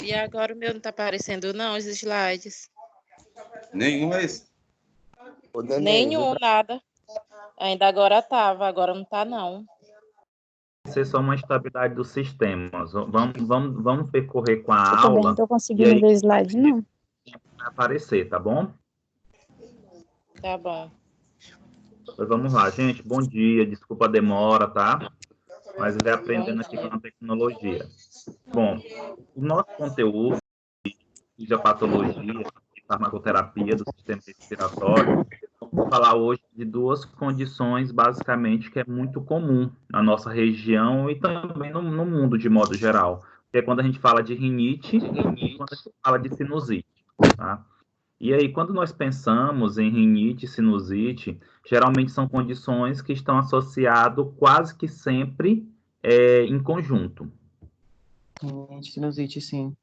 E agora o meu não tá aparecendo, não, os slides. Nenhum é esse. Nenhum, nada. Ainda agora tava, agora não tá, não. Ser só uma instabilidade dos sistemas. Vamos percorrer com a Eu também aula. não estou E conseguindo aí ver slide, não. vai aparecer, tá bom? Tá bom. Pois vamos lá, gente. Bom dia. Desculpa a demora, tá? Mas vai Bom aprendendo aqui com dia. a tecnologia. Bom, o nosso conteúdo de patologia e farmacoterapia do sistema respiratório, vou falar hoje de duas condições, basicamente, que é muito comum na nossa região e também no mundo de modo geral. Que é quando a gente fala de rinite e quando a gente fala de sinusite, tá? E aí, quando nós pensamos em rinite e sinusite, geralmente são condições que estão associadas quase que sempre em conjunto. Sinusite, sim.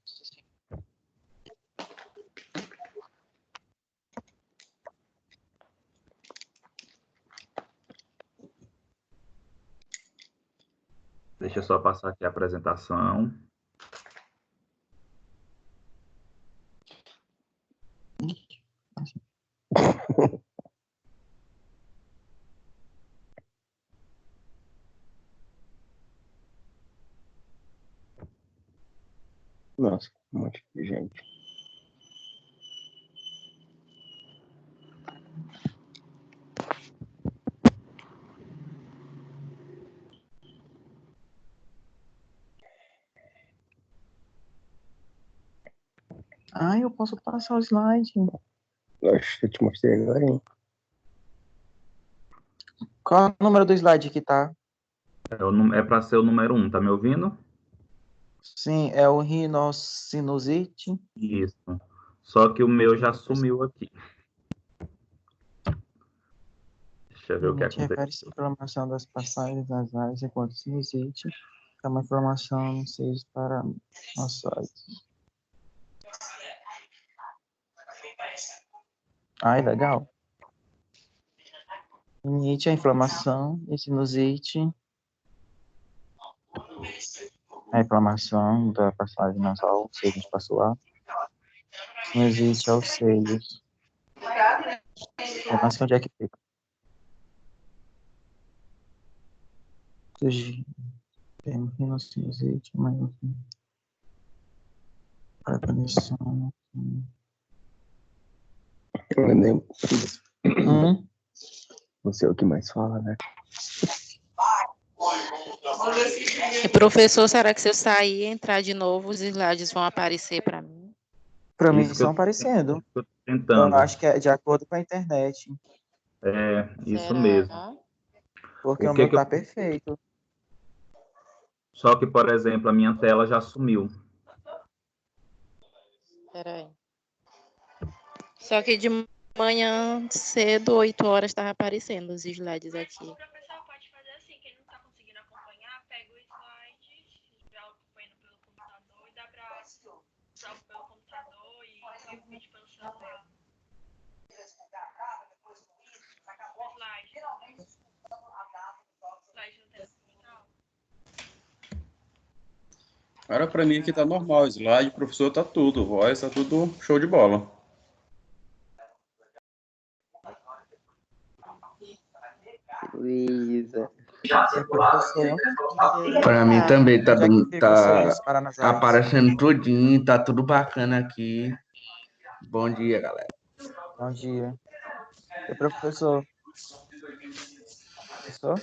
Deixa eu só passar aqui a apresentação. Nossa, um monte de gente. Ah, eu posso passar o slide. Eu acho que eu te mostrei agora, hein? Qual é o número do slide que tá? É para ser o número 1, tá me ouvindo? Sim, é o rinocinusite. Isso. Só que o meu já sumiu aqui. Deixa eu ver o que Rinite refere-se aconteceu. à inflamação das passagens nasais, enquanto sinusite é uma inflamação nos seios paranassais. Ai, legal. Rinite é inflamação e sinusite é a inflamação da passagem nasal, seio espaçoar. Sinusite é os seios. Eu não sei onde é que fica. Tem rinocinusite, mas enfim. Preparação. Eu nem lembro. Você é o que mais fala, né? E professor, será que se eu sair e entrar de novo, os slides vão aparecer para mim? Para mim Isso que estão aparecendo. eu tô Eu tentando. acho que é de acordo com a internet. É, isso Será? mesmo. Porque O o que meu que eu... tá perfeito. Só que, por exemplo, a minha tela já sumiu. Peraí. Só que de manhã cedo, 8 horas, estava aparecendo os slides aqui. O pessoal pode fazer assim, quem não está conseguindo acompanhar, pega o slide, já acompanhando pelo computador e dá para usar pelo computador e o vídeo pelo celular. Slide no telefone. Cara, pra mim aqui tá normal. Slide, professor, tá tudo. Voz, tá tudo show de bola. Luísa. Para mim também tá Onde é que fica os seios tá paranasais? aparecendo tudinho, tá tudo bacana aqui. Bom dia, galera. Bom dia. E professor? Professor?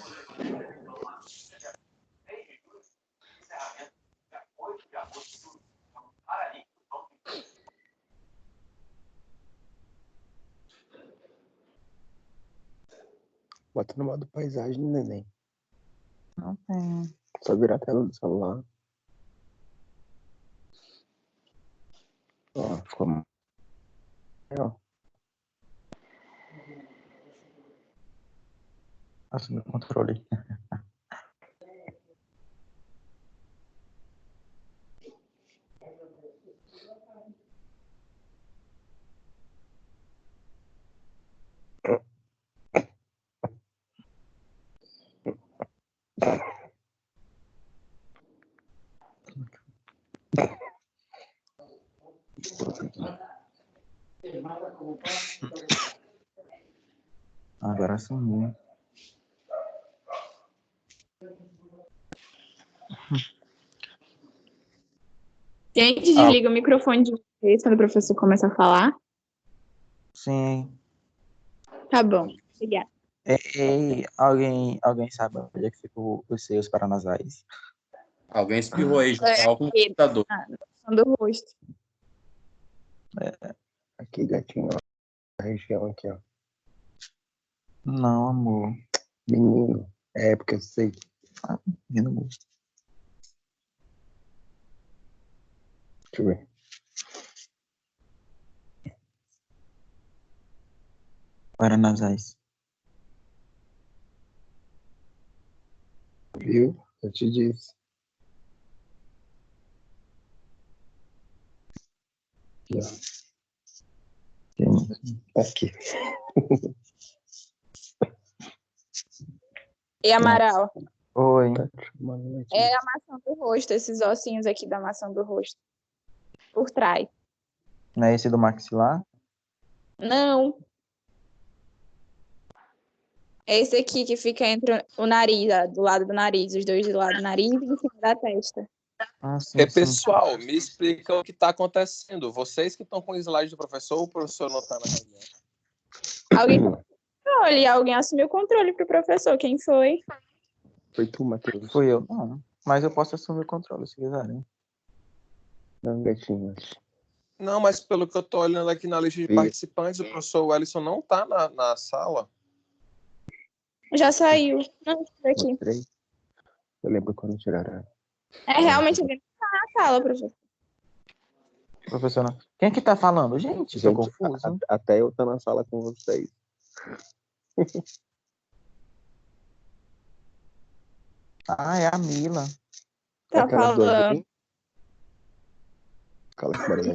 Bota no modo paisagem, neném. Não tem. Só virar a tela do celular. Ó, ficou maior. Assumir o controle. Agora sumiu. Gente, desliga o microfone de vocês quando o professor começa a falar. Sim. Tá bom, obrigada. Ei, alguém sabe onde é que ficam os seios paranasais? Alguém espirrou aí, já É tá com o aqui, computador. do rosto. Aqui, gatinho, ó. A região aqui, ó. Não, amor. Menino. É, porque eu sei. Menino. Deixa eu ver. Paranasais. Viu? Eu te disse. Aqui, ó. Aqui. E Amaral? Oi. Tá chamando aqui. É a maçã do rosto, esses ossinhos aqui da maçã do rosto. Por trás. Não é esse do maxilar? Não. É esse aqui que fica entre o nariz, do lado do nariz, os dois do lado do nariz e em cima da testa. Ah, sim, É, sim. pessoal, me explica o que está acontecendo. Vocês que estão com o slide do professor, o professor não está na reunião? Alguém assumiu o controle pro professor. Quem foi? Foi tu, Matheus. Fui eu. Não, mas eu posso assumir o controle se quiserem. Não, gatinho. Não, mas pelo que eu estou olhando aqui na lista de participantes, o professor Wellington não está na sala. Já saiu. Não, aqui. Mostrei. Eu lembro quando tiraram. É realmente ele não tá na sala, professor. Professor, não. Quem é que tá falando? Gente, tô confuso. Até eu tô na sala com vocês. Ah, é a Mila. É Tá aquela do falando. Enem? Aquela que mora no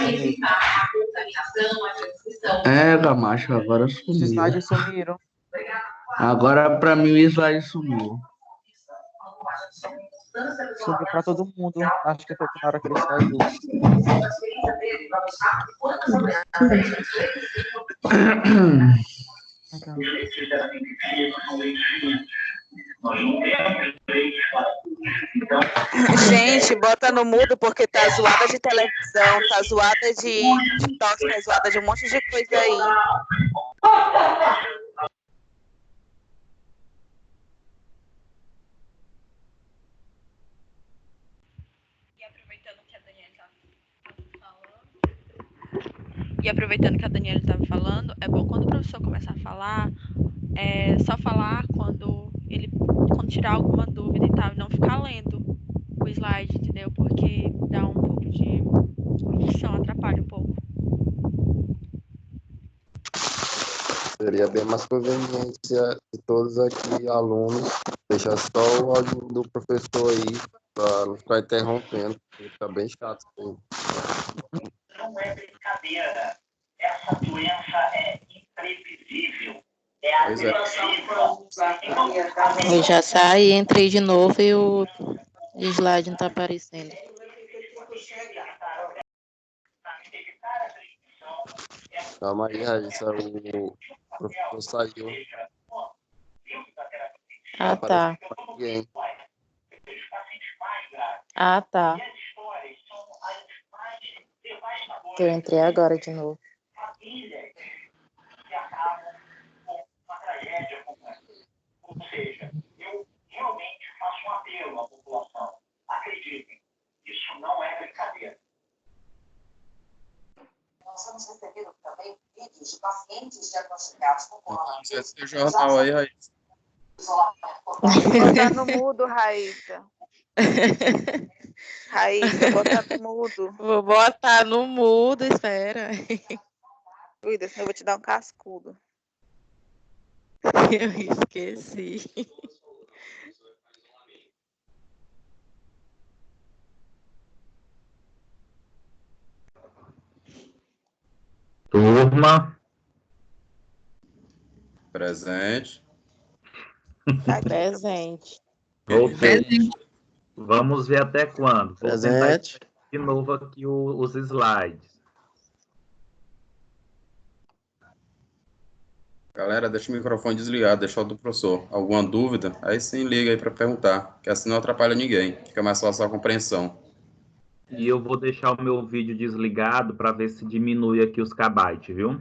Enem. É, Gamacho, agora Os sumiu. slides sumiram. Agora, pra mim, o slide sumiu. Sumiu pra todo mundo. Acho que foi na hora que ele saiu. Gente, bota no mudo porque tá zoada de televisão, tá zoada de TikTok, tá zoada de um monte de coisa aí. E aproveitando que a Daniela estava falando, é bom quando o professor começar a falar, só falar quando tirar alguma dúvida e tal, e não ficar lendo o slide, entendeu? Porque dá um pouco de confusão, atrapalha um pouco. Seria bem mais conveniente de todos aqui, alunos, deixar só o áudio do professor aí, para não ficar interrompendo, porque fica bem chato. Assim. Não é brincadeira. Essa doença é imprevisível. É agressiva. Eu já saí, entrei de novo e o slide não está aparecendo. Calma aí, Raíssa, o professor saiu. Ah, tá. Ninguém. Ah, tá. Eu entrei agora de novo. Ou seja, eu realmente faço um apelo à população. Acreditem, isso não é brincadeira. Nós temos recebido também vídeos de pacientes diagnosticados com coronavírus. Esse jornal aí, Raíssa. Botar no mudo, Raíssa. Raíssa, botar no mudo. Vou botar no mudo, espera. Cuida, senão eu vou te dar um cascudo. Eu esqueci. Turma. Presente. Presente. Voltei. Vamos ver até quando. Vou tentar Presente. de novo aqui os slides. Galera, deixa o microfone desligado, deixa o do professor. Alguma dúvida? Aí sim liga aí para perguntar, que assim não atrapalha ninguém. Fica mais fácil a compreensão. E eu vou deixar o meu vídeo desligado para ver se diminui aqui os kbytes, viu?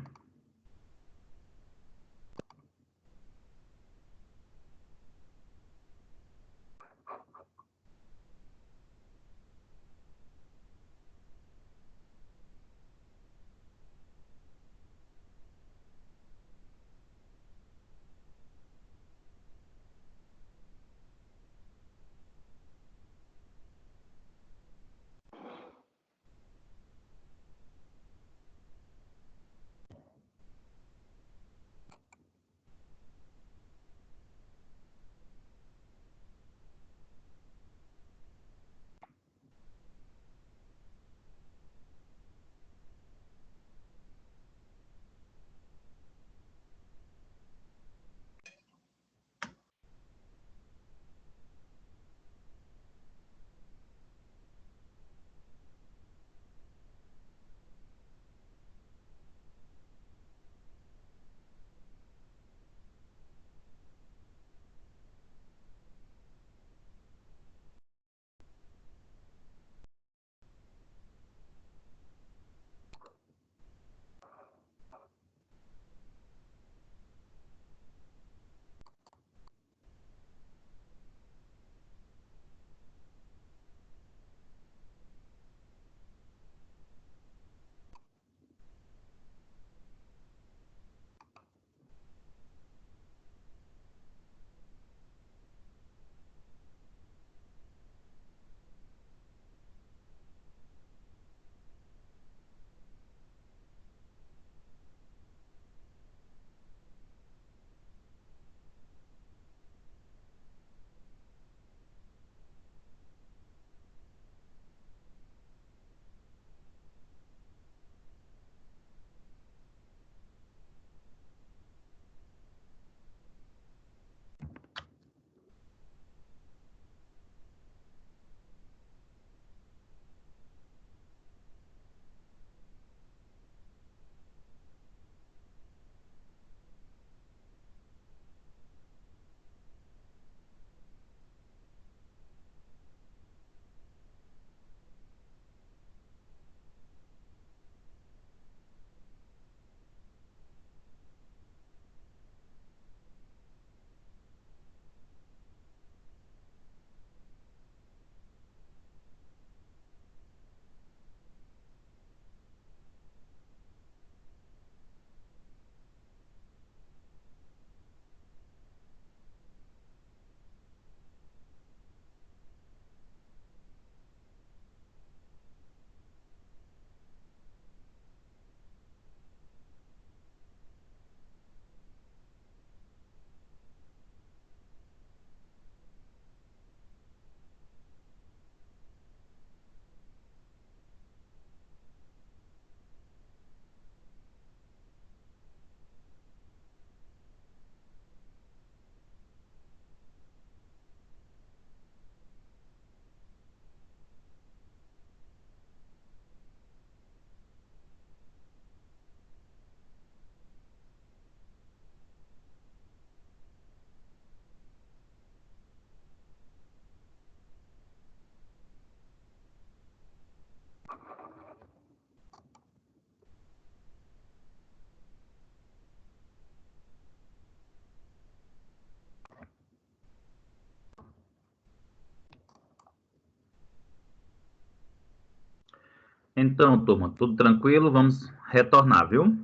Então, turma, tudo tranquilo? Vamos retornar, viu?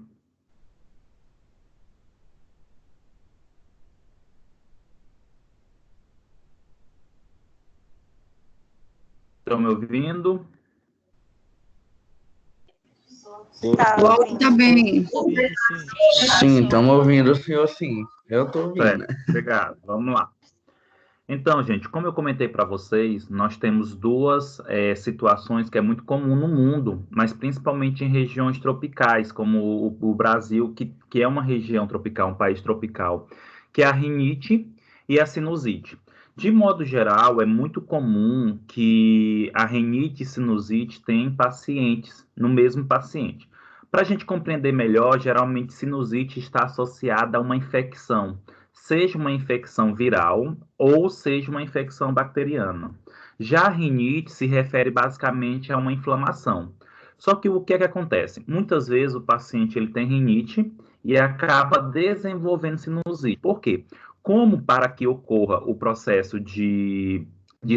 Estão me ouvindo? Tá bem. Sim, estamos ouvindo o senhor, sim. Eu estou ouvindo. Certo, obrigado. Vamos lá. Então, gente, como eu comentei para vocês, nós temos duas situações que é muito comum no mundo, mas principalmente em regiões tropicais, como o Brasil, que é uma região tropical, um país tropical, que é a rinite e a sinusite. De modo geral, é muito comum que a rinite e sinusite tenham pacientes, no mesmo paciente. Para a gente compreender melhor, geralmente sinusite está associada a uma infecção, seja uma infecção viral ou seja uma infecção bacteriana. Já a rinite se refere basicamente a uma inflamação. Só que o que é que acontece? Muitas vezes o paciente ele tem rinite e acaba desenvolvendo sinusite. Por quê? Como para que ocorra o processo de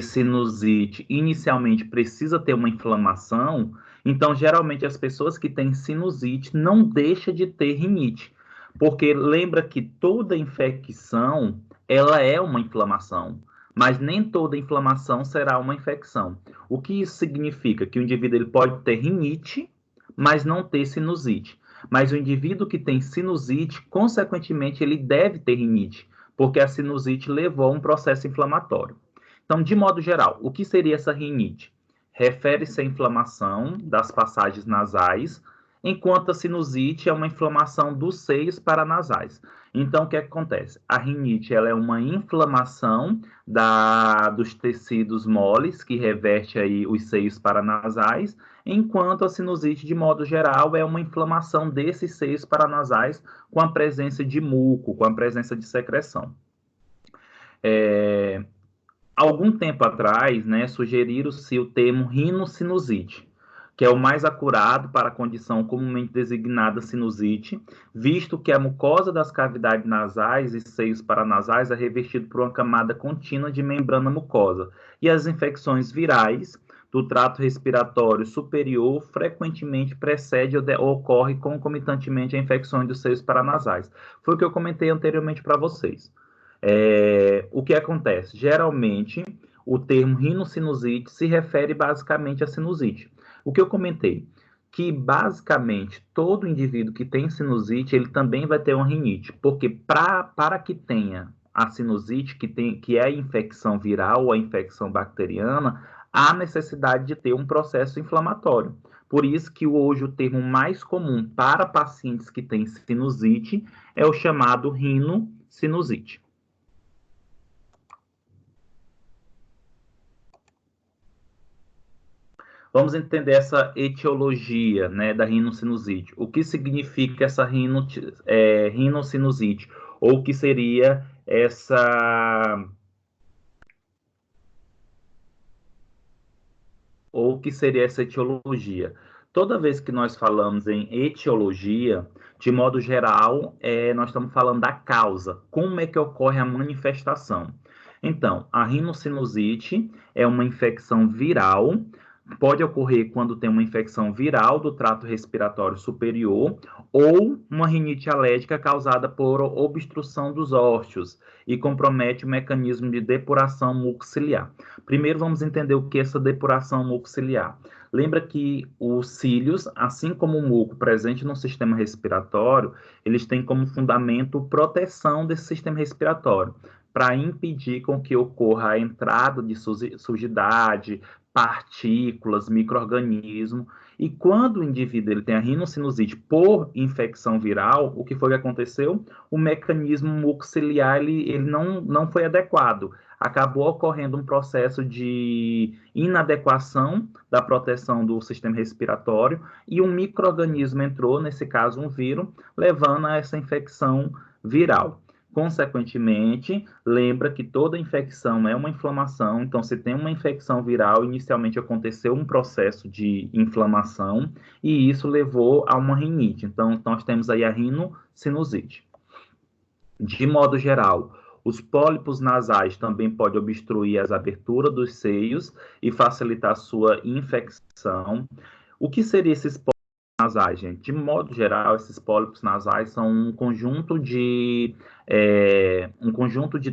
sinusite, inicialmente precisa ter uma inflamação, então geralmente as pessoas que têm sinusite não deixam de ter rinite, porque lembra que toda infecção, ela é uma inflamação, mas nem toda inflamação será uma infecção. O que isso significa? Que o indivíduo ele pode ter rinite, mas não ter sinusite. Mas o indivíduo que tem sinusite, consequentemente, ele deve ter rinite, porque a sinusite levou a um processo inflamatório. Então, de modo geral, o que seria essa rinite? Refere-se à inflamação das passagens nasais, enquanto a sinusite é uma inflamação dos seios paranasais. Então, o que acontece? A rinite ela é uma inflamação dos tecidos moles, que reveste aí os seios paranasais, enquanto a sinusite, de modo geral, é uma inflamação desses seios paranasais com a presença de muco, com a presença de secreção. Algum tempo atrás, né, sugeriram-se o termo rinocinusite, que é o mais acurado para a condição comumente designada sinusite, visto que a mucosa das cavidades nasais e seios paranasais é revestida por uma camada contínua de membrana mucosa, e as infecções virais do trato respiratório superior frequentemente precede ou ocorre concomitantemente a infecções dos seios paranasais. Foi o que eu comentei anteriormente para vocês. O que acontece? Geralmente, o termo rinocinusite se refere basicamente à sinusite. O que eu comentei? Que basicamente todo indivíduo que tem sinusite, ele também vai ter uma rinite, porque para que tenha a sinusite, que é a infecção viral ou a infecção bacteriana, há necessidade de ter um processo inflamatório. Por isso que hoje o termo mais comum para pacientes que têm sinusite é o chamado rinocinusite. Vamos entender essa etiologia, né, da rinocinusite. O que significa essa rinocinusite? Ou o que seria essa etiologia? Toda vez que nós falamos em etiologia, de modo geral, nós estamos falando da causa. Como é que ocorre a manifestação? Então, a rinocinusite é uma infecção viral. Pode ocorrer quando tem uma infecção viral do trato respiratório superior ou uma rinite alérgica causada por obstrução dos ósseos e compromete o mecanismo de depuração mucociliar. Primeiro vamos entender o que é essa depuração mucociliar. Lembra que os cílios, assim como o muco presente no sistema respiratório, eles têm como fundamento proteção desse sistema respiratório, para impedir com que ocorra a entrada de sujidade, partículas, micro-organismos. E quando o indivíduo ele tem a rinocinusite por infecção viral, o que foi que aconteceu? O mecanismo mucociliar ele não foi adequado. Acabou ocorrendo um processo de inadequação da proteção do sistema respiratório e um micro-organismo entrou, nesse caso um vírus, levando a essa infecção viral. Consequentemente, lembra que toda infecção é uma inflamação, então se tem uma infecção viral, inicialmente aconteceu um processo de inflamação e isso levou a uma rinite. Então, nós temos aí a rinocinusite. De modo geral, os pólipos nasais também podem obstruir as aberturas dos seios e facilitar a sua infecção. O que seriam esses pólipos nasais, gente? De modo geral, esses pólipos nasais são um conjunto de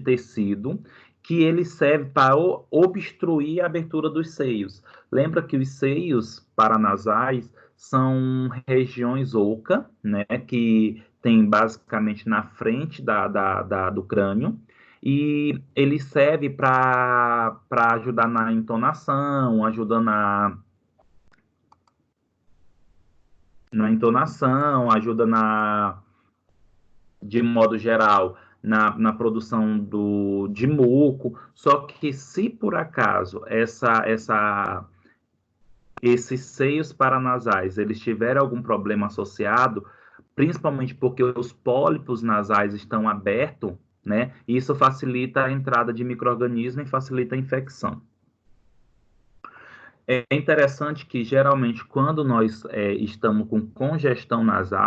tecido que ele serve para obstruir a abertura dos seios. Lembra que os seios paranasais são regiões oca, né, que tem basicamente na frente do crânio, e ele serve para ajudar na entonação, ajuda na entonação, ajuda de modo geral, na produção de muco. Só que se por acaso esses seios paranasais, eles tiverem algum problema associado, principalmente porque os pólipos nasais estão abertos, né? Isso facilita a entrada de micro-organismo e facilita a infecção. É interessante que, geralmente, quando nós estamos com congestão nasal,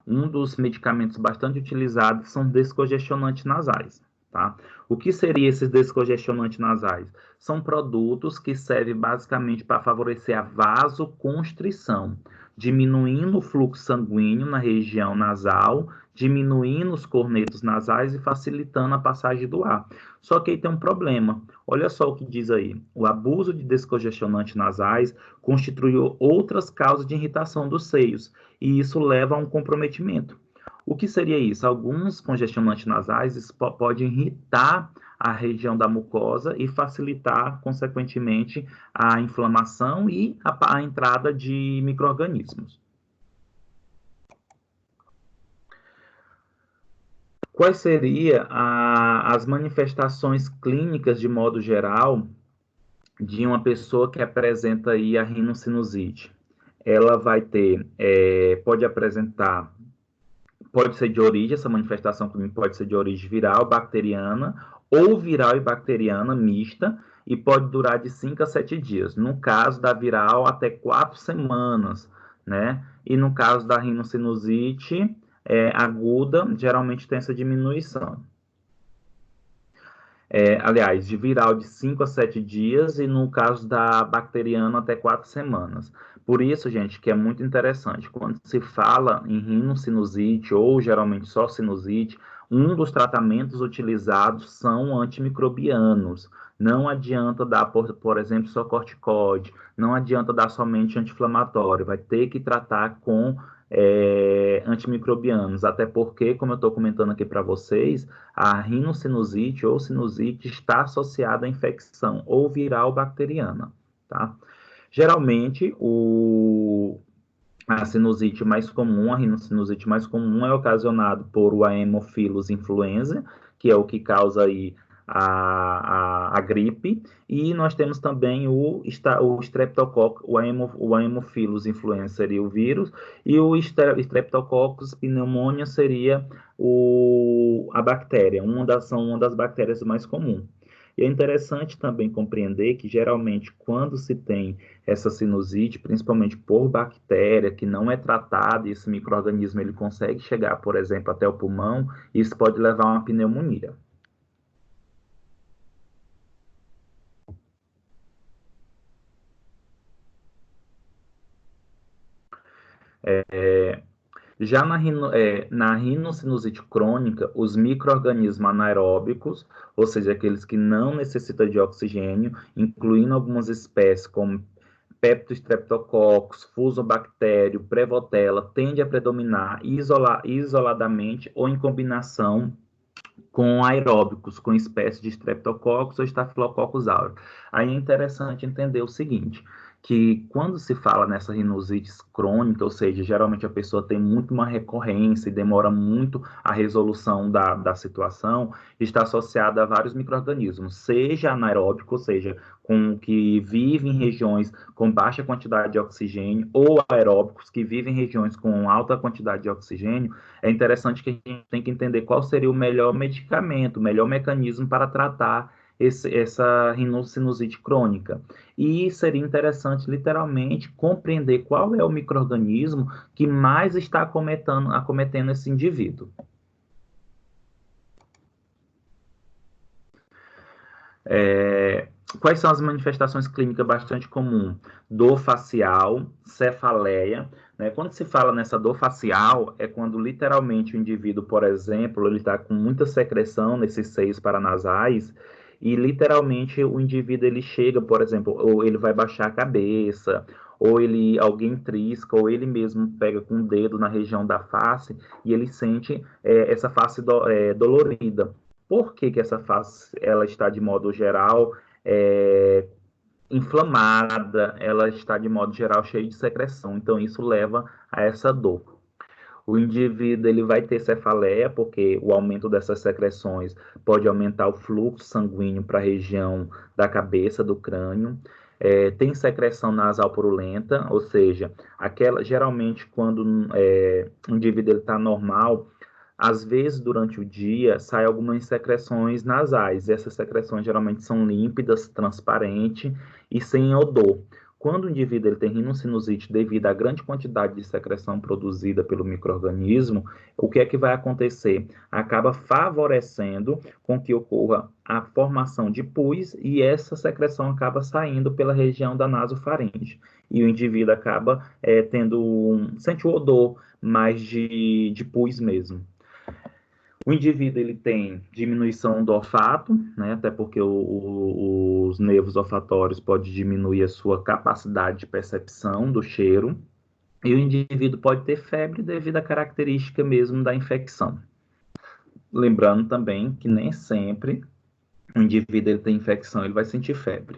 um dos medicamentos bastante utilizados são descongestionantes nasais, tá? O que seriam esses descongestionantes nasais? São produtos que servem basicamente para favorecer a vasoconstrição, diminuindo o fluxo sanguíneo na região nasal, diminuindo os cornetos nasais e facilitando a passagem do ar. Só que aí tem um problema. Olha só o que diz aí. O abuso de descongestionantes nasais constitui outras causas de irritação dos seios, e isso leva a um comprometimento. O que seria isso? Alguns congestionantes nasais podem irritar a região da mucosa e facilitar, consequentemente, a inflamação e a entrada de micro-organismos. Quais seriam as manifestações clínicas, de modo geral, de uma pessoa que apresenta aí a rinocinusite? Ela vai ter, pode apresentar, pode ser de origem, essa manifestação clínica pode ser de origem viral, bacteriana, ou viral e bacteriana mista, e pode durar de 5 a 7 dias. No caso da viral, até 4 semanas, né? E no caso da rinocinusite aguda, geralmente tem essa diminuição. Aliás, de viral de 5 a 7 dias, e no caso da bacteriana, até 4 semanas. Por isso, gente, que é muito interessante, quando se fala em rinocinusite, ou geralmente só sinusite, um dos tratamentos utilizados são antimicrobianos. Não adianta dar, por exemplo, só corticoide, não adianta dar somente anti-inflamatório, vai ter que tratar com antimicrobianos, até porque, como eu estou comentando aqui para vocês, a rinocinusite ou sinusite está associada à infecção ou viral bacteriana, tá? Geralmente, a sinusite mais comum, a rinocinusite mais comum é ocasionado por o Haemophilus influenza, que é o que causa aí a gripe, e nós temos também o Streptococcus, o Haemophilus influenza seria o vírus, e o Streptococcus pneumonia seria a bactéria, são uma das bactérias mais comuns. E é interessante também compreender que, geralmente, quando se tem essa sinusite, principalmente por bactéria, que não é tratada, e esse micro-organismo ele consegue chegar, por exemplo, até o pulmão, isso pode levar a uma pneumonia. Já na rinocinusite crônica, os micro-organismos anaeróbicos, ou seja, aqueles que não necessitam de oxigênio, incluindo algumas espécies como Peptostreptococcus, Fusobactério, Prevotella, tende a predominar isoladamente ou em combinação com aeróbicos, com espécies de Streptococcus ou Staphylococcus aureus. Aí é interessante entender o seguinte, que quando se fala nessa rinusite crônica, ou seja, geralmente a pessoa tem muito uma recorrência e demora muito a resolução da situação, está associada a vários micro-organismos, seja anaeróbico, ou seja, com que vivem em regiões com baixa quantidade de oxigênio, ou aeróbicos, que vivem em regiões com alta quantidade de oxigênio. É interessante que a gente tem que entender qual seria o melhor medicamento, o melhor mecanismo para tratar essa rinocinusite crônica. E seria interessante, literalmente, compreender qual é o micro-organismo que mais está acometendo esse indivíduo. Quais são as manifestações clínicas bastante comuns? Dor facial, cefaleia, né? Quando se fala nessa dor facial, é quando literalmente o indivíduo, por exemplo, ele está com muita secreção nesses seios paranasais, e literalmente o indivíduo ele chega, por exemplo, ou ele vai baixar a cabeça, ou alguém trisca, ou ele mesmo pega com o dedo na região da face e ele sente essa face dolorida. Por que essa face ela está, de modo geral, inflamada, ela está, de modo geral, cheia de secreção? Então, isso leva a essa dor. O indivíduo ele vai ter cefaleia, porque o aumento dessas secreções pode aumentar o fluxo sanguíneo para a região da cabeça, do crânio. Tem secreção nasal purulenta, ou seja, geralmente quando o indivíduo está normal, às vezes durante o dia sai algumas secreções nasais. Essas secreções geralmente são límpidas, transparentes e sem odor. Quando o indivíduo tem rinocinusite devido à grande quantidade de secreção produzida pelo micro-organismo, o que é que vai acontecer? Acaba favorecendo com que ocorra a formação de pus e essa secreção acaba saindo pela região da nasofaringe. E o indivíduo acaba sente o odor mais de pus mesmo. O indivíduo ele tem diminuição do olfato, né, até porque os nervos olfatórios podem diminuir a sua capacidade de percepção do cheiro. E o indivíduo pode ter febre devido à característica mesmo da infecção. Lembrando também que nem sempre o indivíduo ele tem infecção, ele vai sentir febre.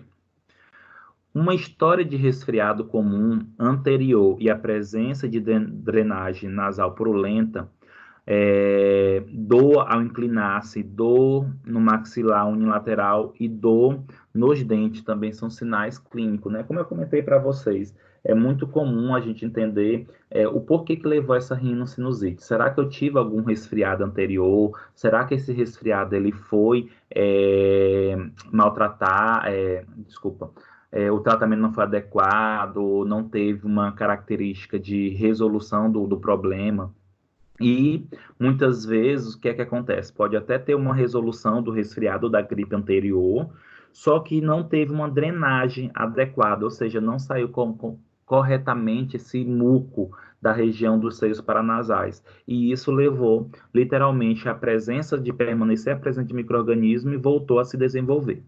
Uma história de resfriado comum anterior e a presença de drenagem nasal purulenta, dor ao inclinar-se, dor no maxilar unilateral e dor nos dentes também são sinais clínicos, né? Como eu comentei para vocês, é muito comum a gente entender o porquê que levou essa rinocinusite. Será que eu tive algum resfriado anterior? Será que esse resfriado ele foi maltratar? Desculpa. O tratamento não foi adequado, não teve uma característica de resolução do problema. E, muitas vezes, o que é que acontece? Pode até ter uma resolução do resfriado da gripe anterior, só que não teve uma drenagem adequada, ou seja, não saiu corretamente esse muco da região dos seios paranasais. E isso levou, literalmente, à presença de permanecer a presença de micro-organismo e voltou a se desenvolver.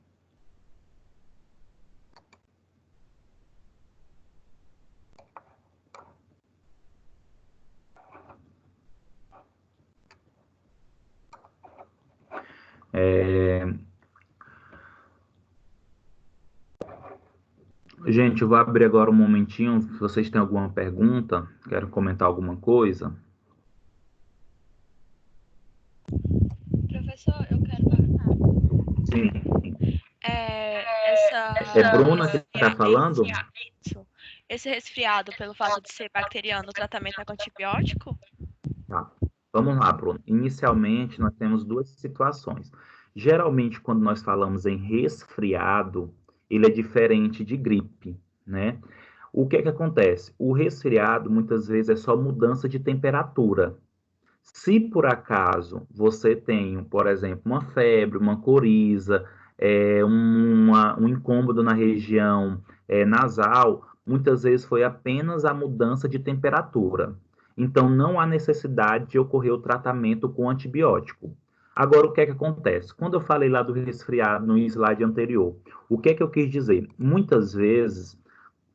Gente, eu vou abrir agora um momentinho. Se vocês têm alguma pergunta, querem comentar alguma coisa? Professor, eu quero perguntar. Sim. É Bruna que está falando? Esse resfriado, pelo fato de ser bacteriano, o tratamento é com antibiótico? Tá. Vamos lá, Bruno. Inicialmente, nós temos duas situações. Geralmente, quando nós falamos em resfriado, ele é diferente de gripe, né? O que é que acontece? O resfriado, muitas vezes, é só mudança de temperatura. Se, por acaso, você tem, por exemplo, uma febre, uma coriza, um incômodo na região nasal, muitas vezes foi apenas a mudança de temperatura. Então, não há necessidade de ocorrer o tratamento com antibiótico. Agora, o que é que acontece? Quando eu falei lá do resfriado no slide anterior, o que é que eu quis dizer? Muitas vezes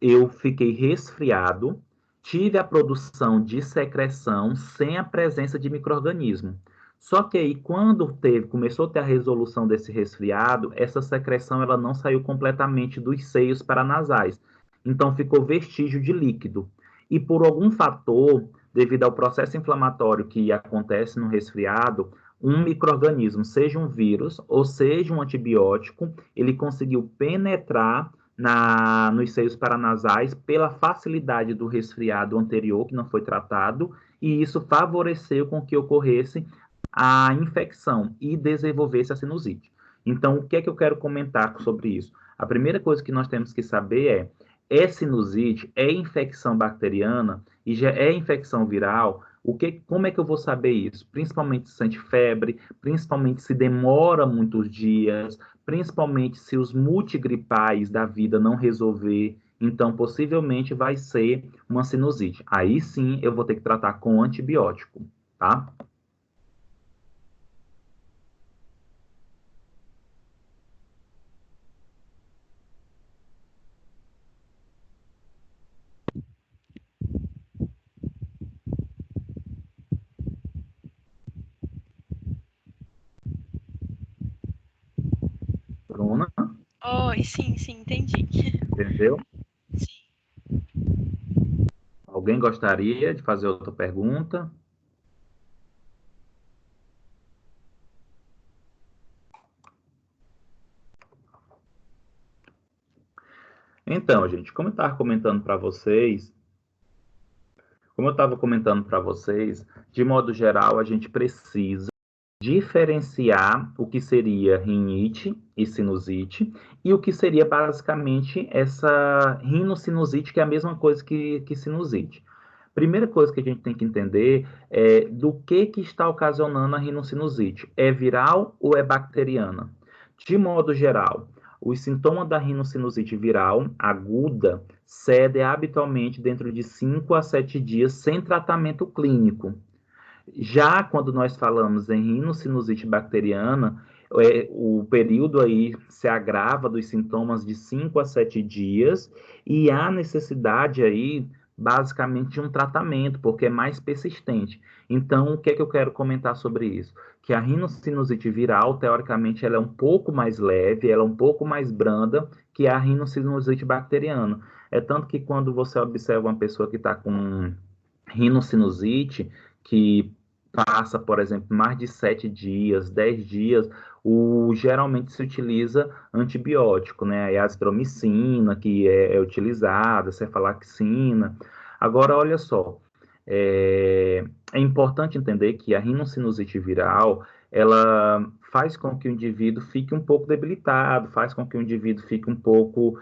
eu fiquei resfriado, tive a produção de secreção sem a presença de micro-organismo. Só que aí, quando começou a ter a resolução desse resfriado, essa secreção ela não saiu completamente dos seios paranasais. Então, ficou vestígio de líquido. E por algum fator, devido ao processo inflamatório que acontece no resfriado, um micro-organismo, seja um vírus ou seja um antibiótico, ele conseguiu penetrar nos seios paranasais pela facilidade do resfriado anterior, que não foi tratado, e isso favoreceu com que ocorresse a infecção e desenvolvesse a sinusite. Então, o que é que eu quero comentar sobre isso? A primeira coisa que nós temos que saber é sinusite, é infecção bacteriana e já é infecção viral. Como é que eu vou saber isso? Principalmente se sente febre, principalmente se demora muitos dias, principalmente se os multigripais da vida não resolver, então possivelmente vai ser uma sinusite. Aí sim eu vou ter que tratar com antibiótico, tá? Bruna? Oi, sim, entendi. Entendeu? Alguém gostaria de fazer outra pergunta? Então, gente, como eu estava comentando para vocês, de modo geral, a gente precisa diferenciar o que seria rinite e sinusite e o que seria basicamente essa rinocinusite, que é a mesma coisa que sinusite. Primeira coisa que a gente tem que entender é do que está ocasionando a rinocinusite. É viral ou é bacteriana? De modo geral, os sintomas da rinocinusite viral aguda cedem habitualmente dentro de 5 a 7 dias sem tratamento clínico. Já quando nós falamos em rinocinusite bacteriana, o período aí se agrava dos sintomas de 5 a 7 dias e há necessidade aí, basicamente, de um tratamento, porque é mais persistente. Então, o que é que eu quero comentar sobre isso? Que a rinocinusite viral, teoricamente, ela é um pouco mais leve, ela é um pouco mais branda que a rinocinusite bacteriana. É tanto que quando você observa uma pessoa que está com rinocinusite, que passa, por exemplo, mais de 7 dias, 10 dias, geralmente se utiliza antibiótico, né? A azitromicina, que é utilizada, cefalaxina. Agora, olha só, é importante entender que a rinocinusite viral, ela faz com que o indivíduo fique um pouco debilitado, faz com que o indivíduo fique um pouco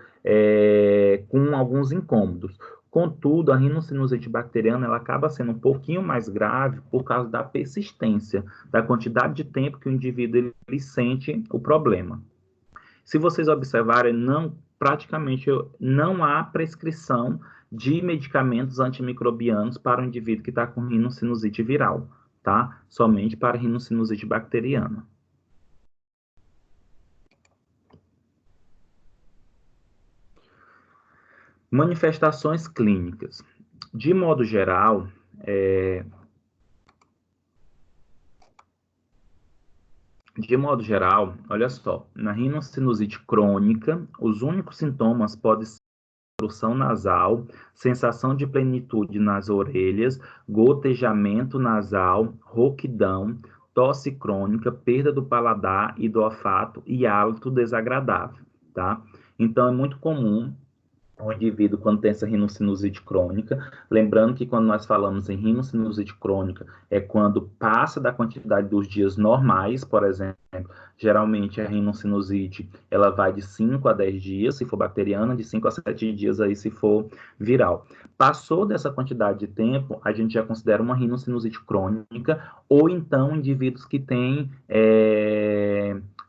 com alguns incômodos. Contudo, a rinocinusite bacteriana ela acaba sendo um pouquinho mais grave por causa da persistência, da quantidade de tempo que o indivíduo ele sente o problema. Se vocês observarem, praticamente não há prescrição de medicamentos antimicrobianos para o indivíduo que está com rinocinusite viral, tá? Somente para rinocinusite bacteriana. Manifestações clínicas. De modo geral, olha só, na rinocinusite crônica, os únicos sintomas podem ser obstrução nasal, sensação de plenitude nas orelhas, gotejamento nasal, rouquidão, tosse crônica, perda do paladar e do olfato e hálito desagradável, tá? Então, é muito comum o indivíduo quando tem essa rinocinusite crônica, lembrando que quando nós falamos em rinocinusite crônica, é quando passa da quantidade dos dias normais, por exemplo, geralmente a rinocinusite, ela vai de 5 a 10 dias, se for bacteriana, de 5 a 7 dias aí se for viral. Passou dessa quantidade de tempo, a gente já considera uma rinocinusite crônica, ou então indivíduos que têm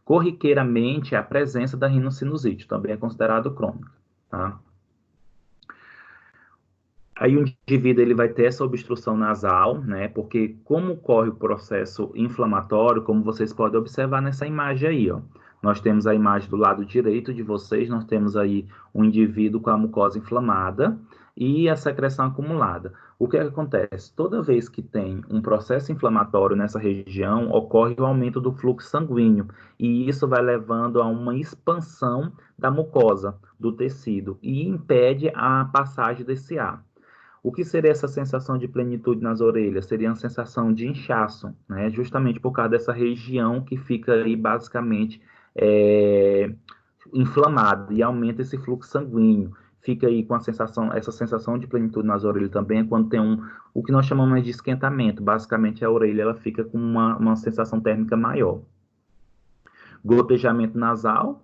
corriqueiramente a presença da rinocinusite, também é considerado crônica, tá? Aí o indivíduo ele vai ter essa obstrução nasal, né? Porque como ocorre o processo inflamatório, como vocês podem observar nessa imagem aí, ó. Nós temos a imagem do lado direito de vocês, nós temos aí um indivíduo com a mucosa inflamada e a secreção acumulada. O que acontece? Toda vez que tem um processo inflamatório nessa região, ocorre o aumento do fluxo sanguíneo, e isso vai levando a uma expansão da mucosa, do tecido, e impede a passagem desse ar. O que seria essa sensação de plenitude nas orelhas? Seria uma sensação de inchaço, né? Justamente por causa dessa região que fica aí basicamente inflamada e aumenta esse fluxo sanguíneo. Fica aí com essa sensação de plenitude nas orelhas também, quando tem o que nós chamamos de esquentamento. Basicamente a orelha ela fica com uma sensação térmica maior. Gotejamento nasal,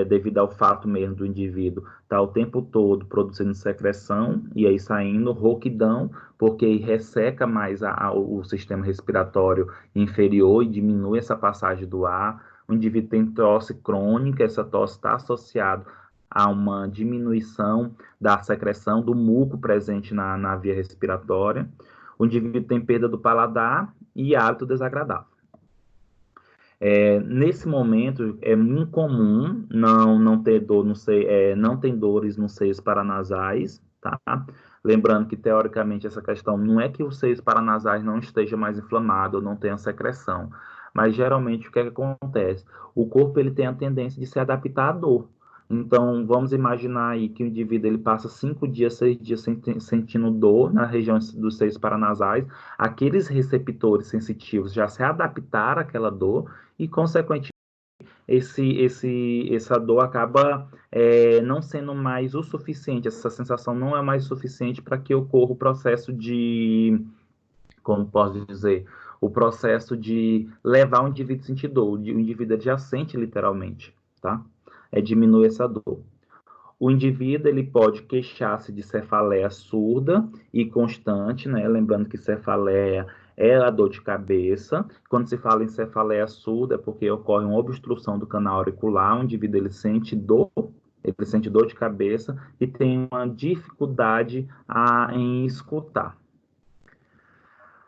devido ao fato mesmo do indivíduo estar o tempo todo produzindo secreção e aí saindo, rouquidão, porque resseca mais o sistema respiratório inferior e diminui essa passagem do ar. O indivíduo tem tosse crônica, essa tosse está associada a uma diminuição da secreção do muco presente na via respiratória. O indivíduo tem perda do paladar e hálito desagradável. Nesse momento, é muito comum não ter dor não tem dores nos seios paranasais, tá? Lembrando que, teoricamente, essa questão não é que os seios paranasais não estejam mais inflamados ou não tenham secreção, mas, geralmente, o que acontece? O corpo ele tem a tendência de se adaptar à dor. Então, vamos imaginar aí que o indivíduo ele passa 5 dias, 6 dias sentindo dor na região dos seios paranasais, aqueles receptores sensitivos já se adaptaram àquela dor e, consequentemente, essa dor acaba não sendo mais o suficiente, essa sensação não é mais suficiente para que ocorra o processo de, como posso dizer, o processo de levar o indivíduo a sentir dor, o indivíduo adjacente, literalmente, tá? Diminui essa dor. O indivíduo ele pode queixar-se de cefaleia surda e constante, né? Lembrando que cefaleia é a dor de cabeça. Quando se fala em cefaleia surda é porque ocorre uma obstrução do canal auricular, o indivíduo ele sente dor de cabeça e tem uma dificuldade em escutar.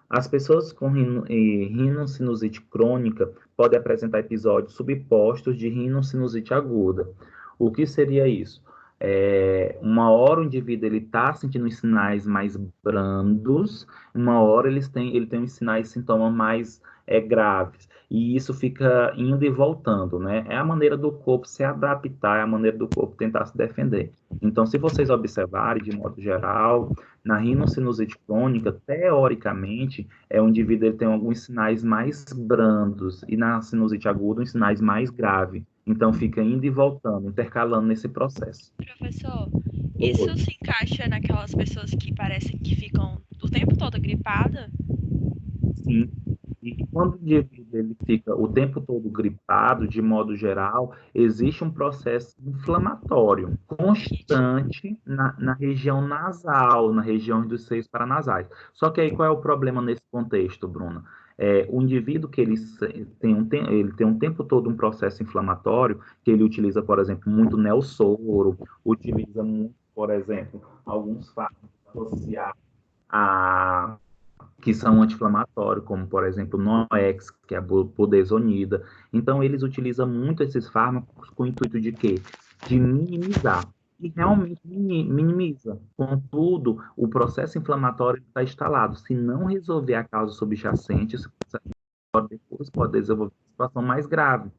As pessoas com rinocinusite crônica podem apresentar episódios subpostos de rinocinusite aguda. O que seria isso? Uma hora o indivíduo está sentindo os sinais mais brandos, uma hora ele tem os sinais e sintomas mais graves. E isso fica indo e voltando, né? É a maneira do corpo se adaptar, é a maneira do corpo tentar se defender. Então, se vocês observarem, de modo geral, na rinocinusite crônica, teoricamente, o indivíduo ele tem alguns sinais mais brandos, e na sinusite aguda, uns sinais mais graves. Então, fica indo e voltando, intercalando nesse processo. Professor, isso se encaixa naquelas pessoas que parecem que ficam o tempo todo gripada? Sim. E quando o indivíduo ele fica o tempo todo gripado, de modo geral, existe um processo inflamatório constante na região nasal, na região dos seios paranasais. Só que aí qual é o problema nesse contexto, Bruna? O indivíduo que ele tem um tempo todo um processo inflamatório, que ele utiliza, por exemplo, muito neosoro, utiliza muito, por exemplo, alguns fármacos associados que são anti-inflamatórios, como, por exemplo, o Noex, que é a budesonida. Então, eles utilizam muito esses fármacos com o intuito de quê? De minimizar. E realmente minimiza. Contudo, o processo inflamatório está instalado. Se não resolver a causa subjacente, depois pode desenvolver uma situação mais grave.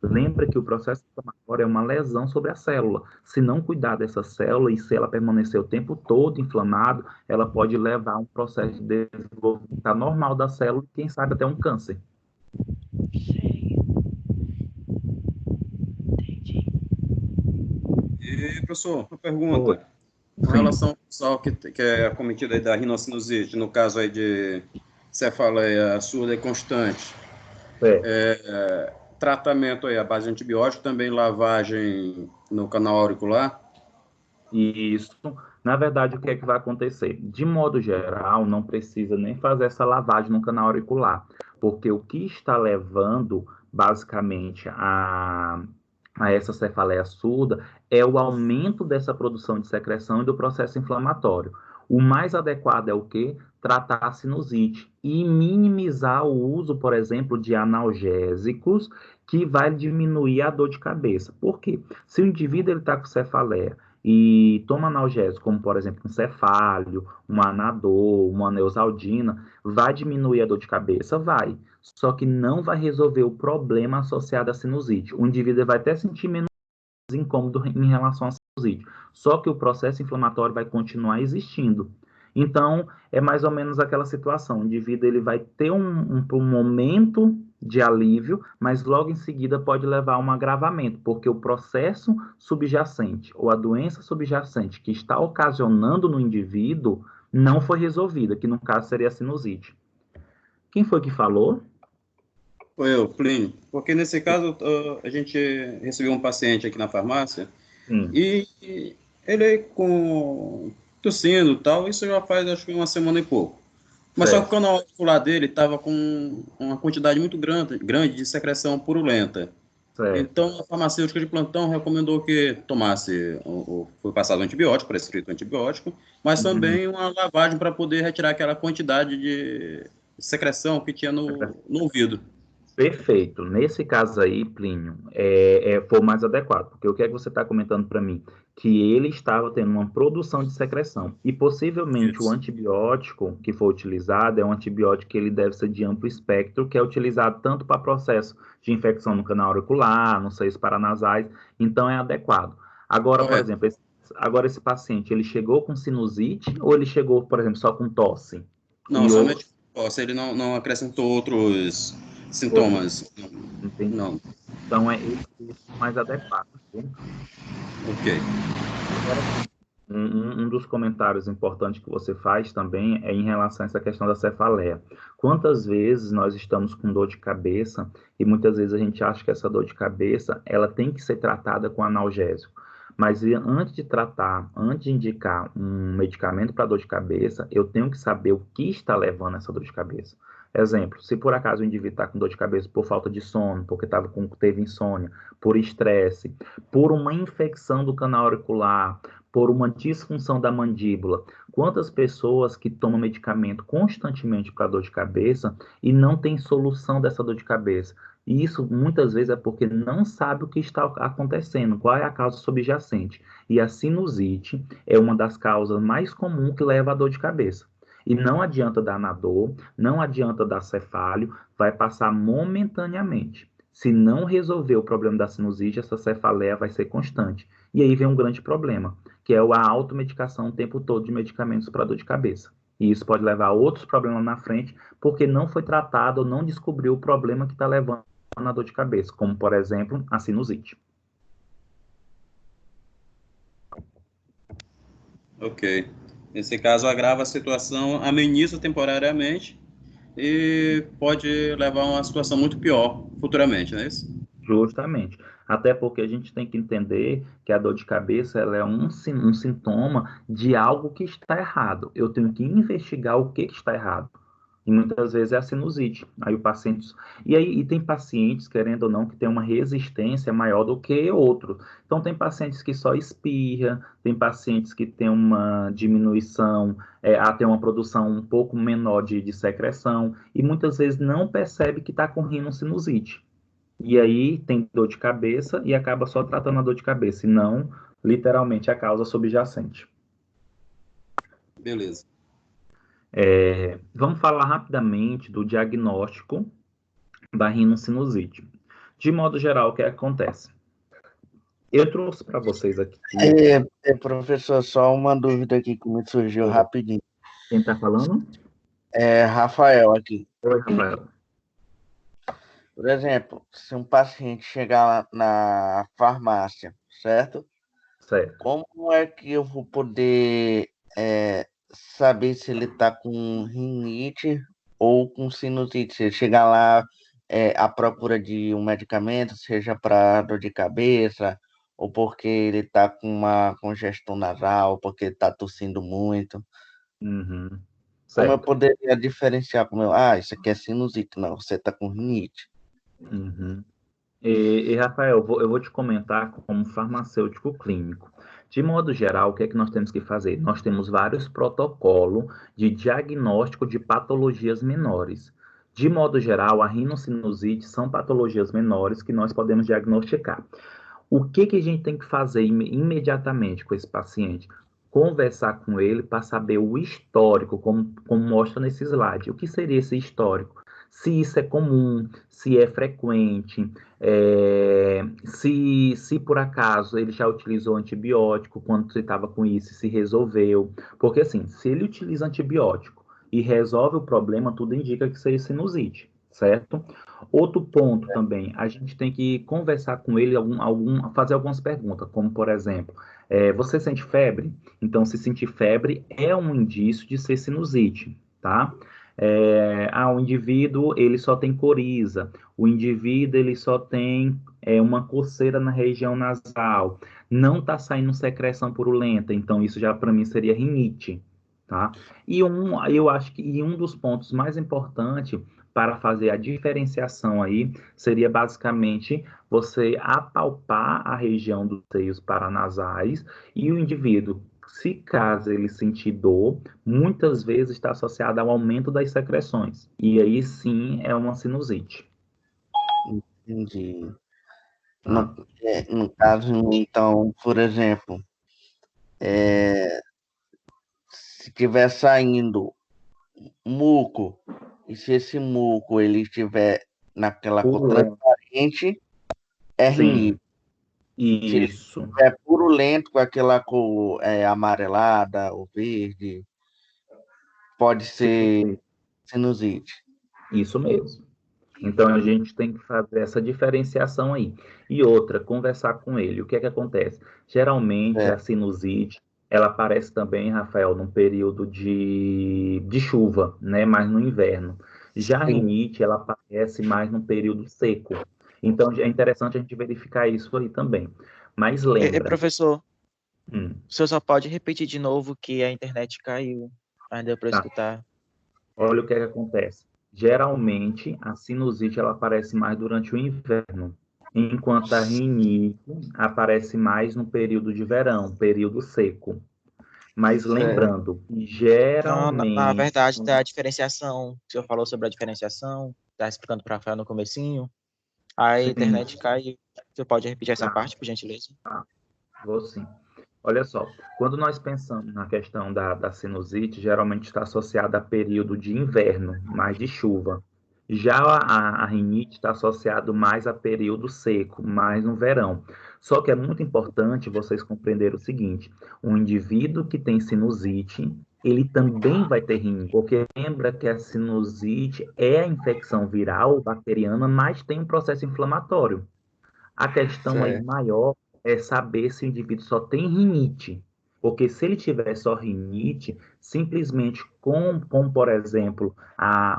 Lembra que o processo inflamatório é uma lesão sobre a célula. Se não cuidar dessa célula e se ela permanecer o tempo todo inflamado, ela pode levar a um processo de desenvolvimento normal da célula e, quem sabe, até um câncer. Sei. Entendi. E, professor, uma pergunta. Com relação ao pessoal que é acometido aí da rinocinusite, no caso aí de cefaleia surda e constante, tratamento aí à base de antibiótico, também lavagem no canal auricular? Isso. Na verdade, o que é que vai acontecer? De modo geral, não precisa nem fazer essa lavagem no canal auricular, porque o que está levando, basicamente, a essa cefaleia surda é o aumento dessa produção de secreção e do processo inflamatório. O mais adequado é o quê? Tratar a sinusite e minimizar o uso, por exemplo, de analgésicos, que vai diminuir a dor de cabeça. Por quê? Se o indivíduo está com cefaleia e toma analgésico, como, por exemplo, um cefálio, um anador, uma neosaldina, vai diminuir a dor de cabeça? Vai. Só que não vai resolver o problema associado à sinusite. O indivíduo vai até sentir menos incômodo em relação à sinusite. Só que o processo inflamatório vai continuar existindo. Então, é mais ou menos aquela situação. O indivíduo ele vai ter um momento de alívio, mas logo em seguida pode levar a um agravamento, porque o processo subjacente ou a doença subjacente que está ocasionando no indivíduo não foi resolvida, que no caso seria a sinusite. Quem foi que falou? Foi eu, Plínio. Porque nesse caso a gente recebeu um paciente aqui na farmácia e ele tossindo e tal, isso já faz acho que uma semana e pouco. Mas só que o canal auricular dele estava com uma quantidade muito grande de secreção purulenta. Então a farmacêutica de plantão recomendou que tomasse, foi passado antibiótico, prescrito antibiótico, mas também uma lavagem para poder retirar aquela quantidade de secreção que tinha no ouvido. Perfeito. Nesse caso aí, Plínio, foi o mais adequado, porque o que é que você está comentando para mim? Que ele estava tendo uma produção de secreção, e possivelmente o antibiótico que foi utilizado é um antibiótico que ele deve ser de amplo espectro, que é utilizado tanto para processo de infecção no canal auricular, nos seios paranasais, então é adequado. Agora, por exemplo, esse paciente, ele chegou com sinusite ou ele chegou, por exemplo, só com tosse? Não, somente tosse, ele não acrescentou outros sintomas. Não. Então, é esse o mais adequado. Viu? Ok. Um dos comentários importantes que você faz também é em relação a essa questão da cefaleia. Quantas vezes nós estamos com dor de cabeça e muitas vezes a gente acha que essa dor de cabeça ela tem que ser tratada com analgésico. Mas antes de tratar, antes de indicar um medicamento para dor de cabeça, eu tenho que saber o que está levando essa dor de cabeça. Exemplo, se por acaso o indivíduo está com dor de cabeça por falta de sono, porque teve insônia, por estresse, por uma infecção do canal auricular, por uma disfunção da mandíbula. Quantas pessoas que tomam medicamento constantemente para dor de cabeça e não tem solução dessa dor de cabeça? E isso muitas vezes é porque não sabe o que está acontecendo, qual é a causa subjacente. E a sinusite é uma das causas mais comuns que leva à dor de cabeça. E não adianta dar na dor, não adianta dar cefálio, vai passar momentaneamente. Se não resolver o problema da sinusite, essa cefaleia vai ser constante. E aí vem um grande problema, que é a automedicação o tempo todo de medicamentos para dor de cabeça. E isso pode levar a outros problemas na frente, porque não foi tratado ou não descobriu o problema que está levando a dor de cabeça, como, por exemplo, a sinusite. Ok. Nesse caso, agrava a situação, ameniza temporariamente e pode levar a uma situação muito pior futuramente, não é isso? Justamente. Até porque a gente tem que entender que a dor de cabeça ela é um sintoma de algo que está errado. Eu tenho que investigar o que está errado. E muitas vezes é a sinusite. Aí o paciente. E tem pacientes, querendo ou não, que tem uma resistência maior do que outros. Então, tem pacientes que só espirra, tem pacientes que tem uma diminuição, tem uma produção um pouco menor de secreção, e muitas vezes não percebe que está com rinocinusite. E aí tem dor de cabeça e acaba só tratando a dor de cabeça, e não literalmente a causa subjacente. Beleza. Vamos falar rapidamente do diagnóstico da rinocinusite. De modo geral, o que acontece? Eu trouxe para vocês aqui. Professor, só uma dúvida aqui que me surgiu rapidinho. Quem está falando? É Rafael aqui. Oi, Rafael. Por exemplo, se um paciente chegar na farmácia, certo? Certo. Como é que eu vou poder saber se ele está com rinite ou com sinusite? Se ele chegar lá à procura de um medicamento, seja para dor de cabeça, ou porque ele está com uma congestão nasal, porque está tossindo muito. Uhum. Como eu poderia diferenciar? Isso aqui é sinusite, não, você está com rinite. Uhum. E Rafael, eu vou te comentar como farmacêutico clínico. De modo geral, o que é que nós temos que fazer? Nós temos vários protocolos de diagnóstico de patologias menores. De modo geral, a rinocinusite são patologias menores que nós podemos diagnosticar. O que a gente tem que fazer imediatamente com esse paciente? Conversar com ele para saber o histórico, como mostra nesse slide. O que seria esse histórico? Se isso é comum, se é frequente, se por acaso ele já utilizou antibiótico quando você estava com isso e se resolveu. Porque assim, se ele utiliza antibiótico e resolve o problema, tudo indica que seja sinusite, certo? Outro ponto também, a gente tem que conversar com ele, fazer algumas perguntas, como por exemplo, você sente febre? Então, se sentir febre é um indício de ser sinusite, tá? O indivíduo, ele só tem coriza, o indivíduo, ele só tem uma coceira na região nasal, não está saindo secreção purulenta, então isso já para mim seria rinite, tá? Eu acho que um dos pontos mais importantes para fazer a diferenciação aí seria basicamente você apalpar a região dos seios paranasais e o indivíduo, se caso ele sentir dor, muitas vezes está associado ao aumento das secreções. E aí sim é uma sinusite. Entendi. No caso, então, por exemplo, se estiver saindo muco, e se esse muco ele estiver naquela cor transparente, é rinite. Isso. Se estiver purulento, com aquela cor amarelada ou verde, pode ser sinusite. Isso mesmo. Então, a gente tem que fazer essa diferenciação aí. E outra, conversar com ele. O que é que acontece? Geralmente, a sinusite, ela aparece também, Rafael, num período de chuva, né? Mais no inverno. Já a rinite, ela aparece mais no período seco. Então, é interessante a gente verificar isso aí também. Mas lembra... Professor, o senhor só pode repetir de novo que a internet caiu. Ainda deu para escutar. Olha o que é que acontece. Geralmente, a sinusite ela aparece mais durante o inverno, enquanto a rinite aparece mais no período de verão, período seco. Mas lembrando, geralmente... Então, na verdade, da diferenciação, o senhor falou sobre a diferenciação, está explicando para a Rafael no comecinho, a internet caiu. Você pode repetir essa parte, por gentileza? Vou sim. Olha só, quando nós pensamos na questão da sinusite, geralmente está associada a período de inverno, mais de chuva. Já a rinite está associado mais a período seco, mais no verão. Só que é muito importante vocês compreenderem o seguinte, um indivíduo que tem sinusite, ele também vai ter rinite, porque lembra que a sinusite é a infecção viral bacteriana, mas tem um processo inflamatório. A questão aí maior é saber se o indivíduo só tem rinite. Porque se ele tiver só rinite, simplesmente com por exemplo,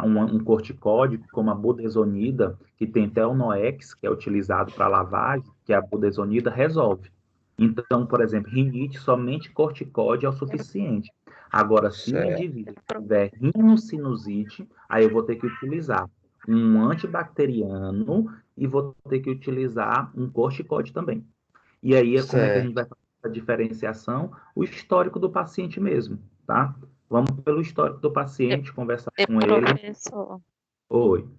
um corticóide, como a budesonida, que tem Telnoex, que é utilizado para lavagem, que é a budesonida, resolve. Então, por exemplo, rinite, somente corticóide é o suficiente. Agora, se o indivíduo tiver rinocinusite, aí eu vou ter que utilizar um antibacteriano e vou ter que utilizar um corticóide também. E aí, como é que a gente vai fazer a diferenciação? O histórico do paciente mesmo, tá? Vamos pelo histórico do paciente, conversar com ele. Professor. Oi.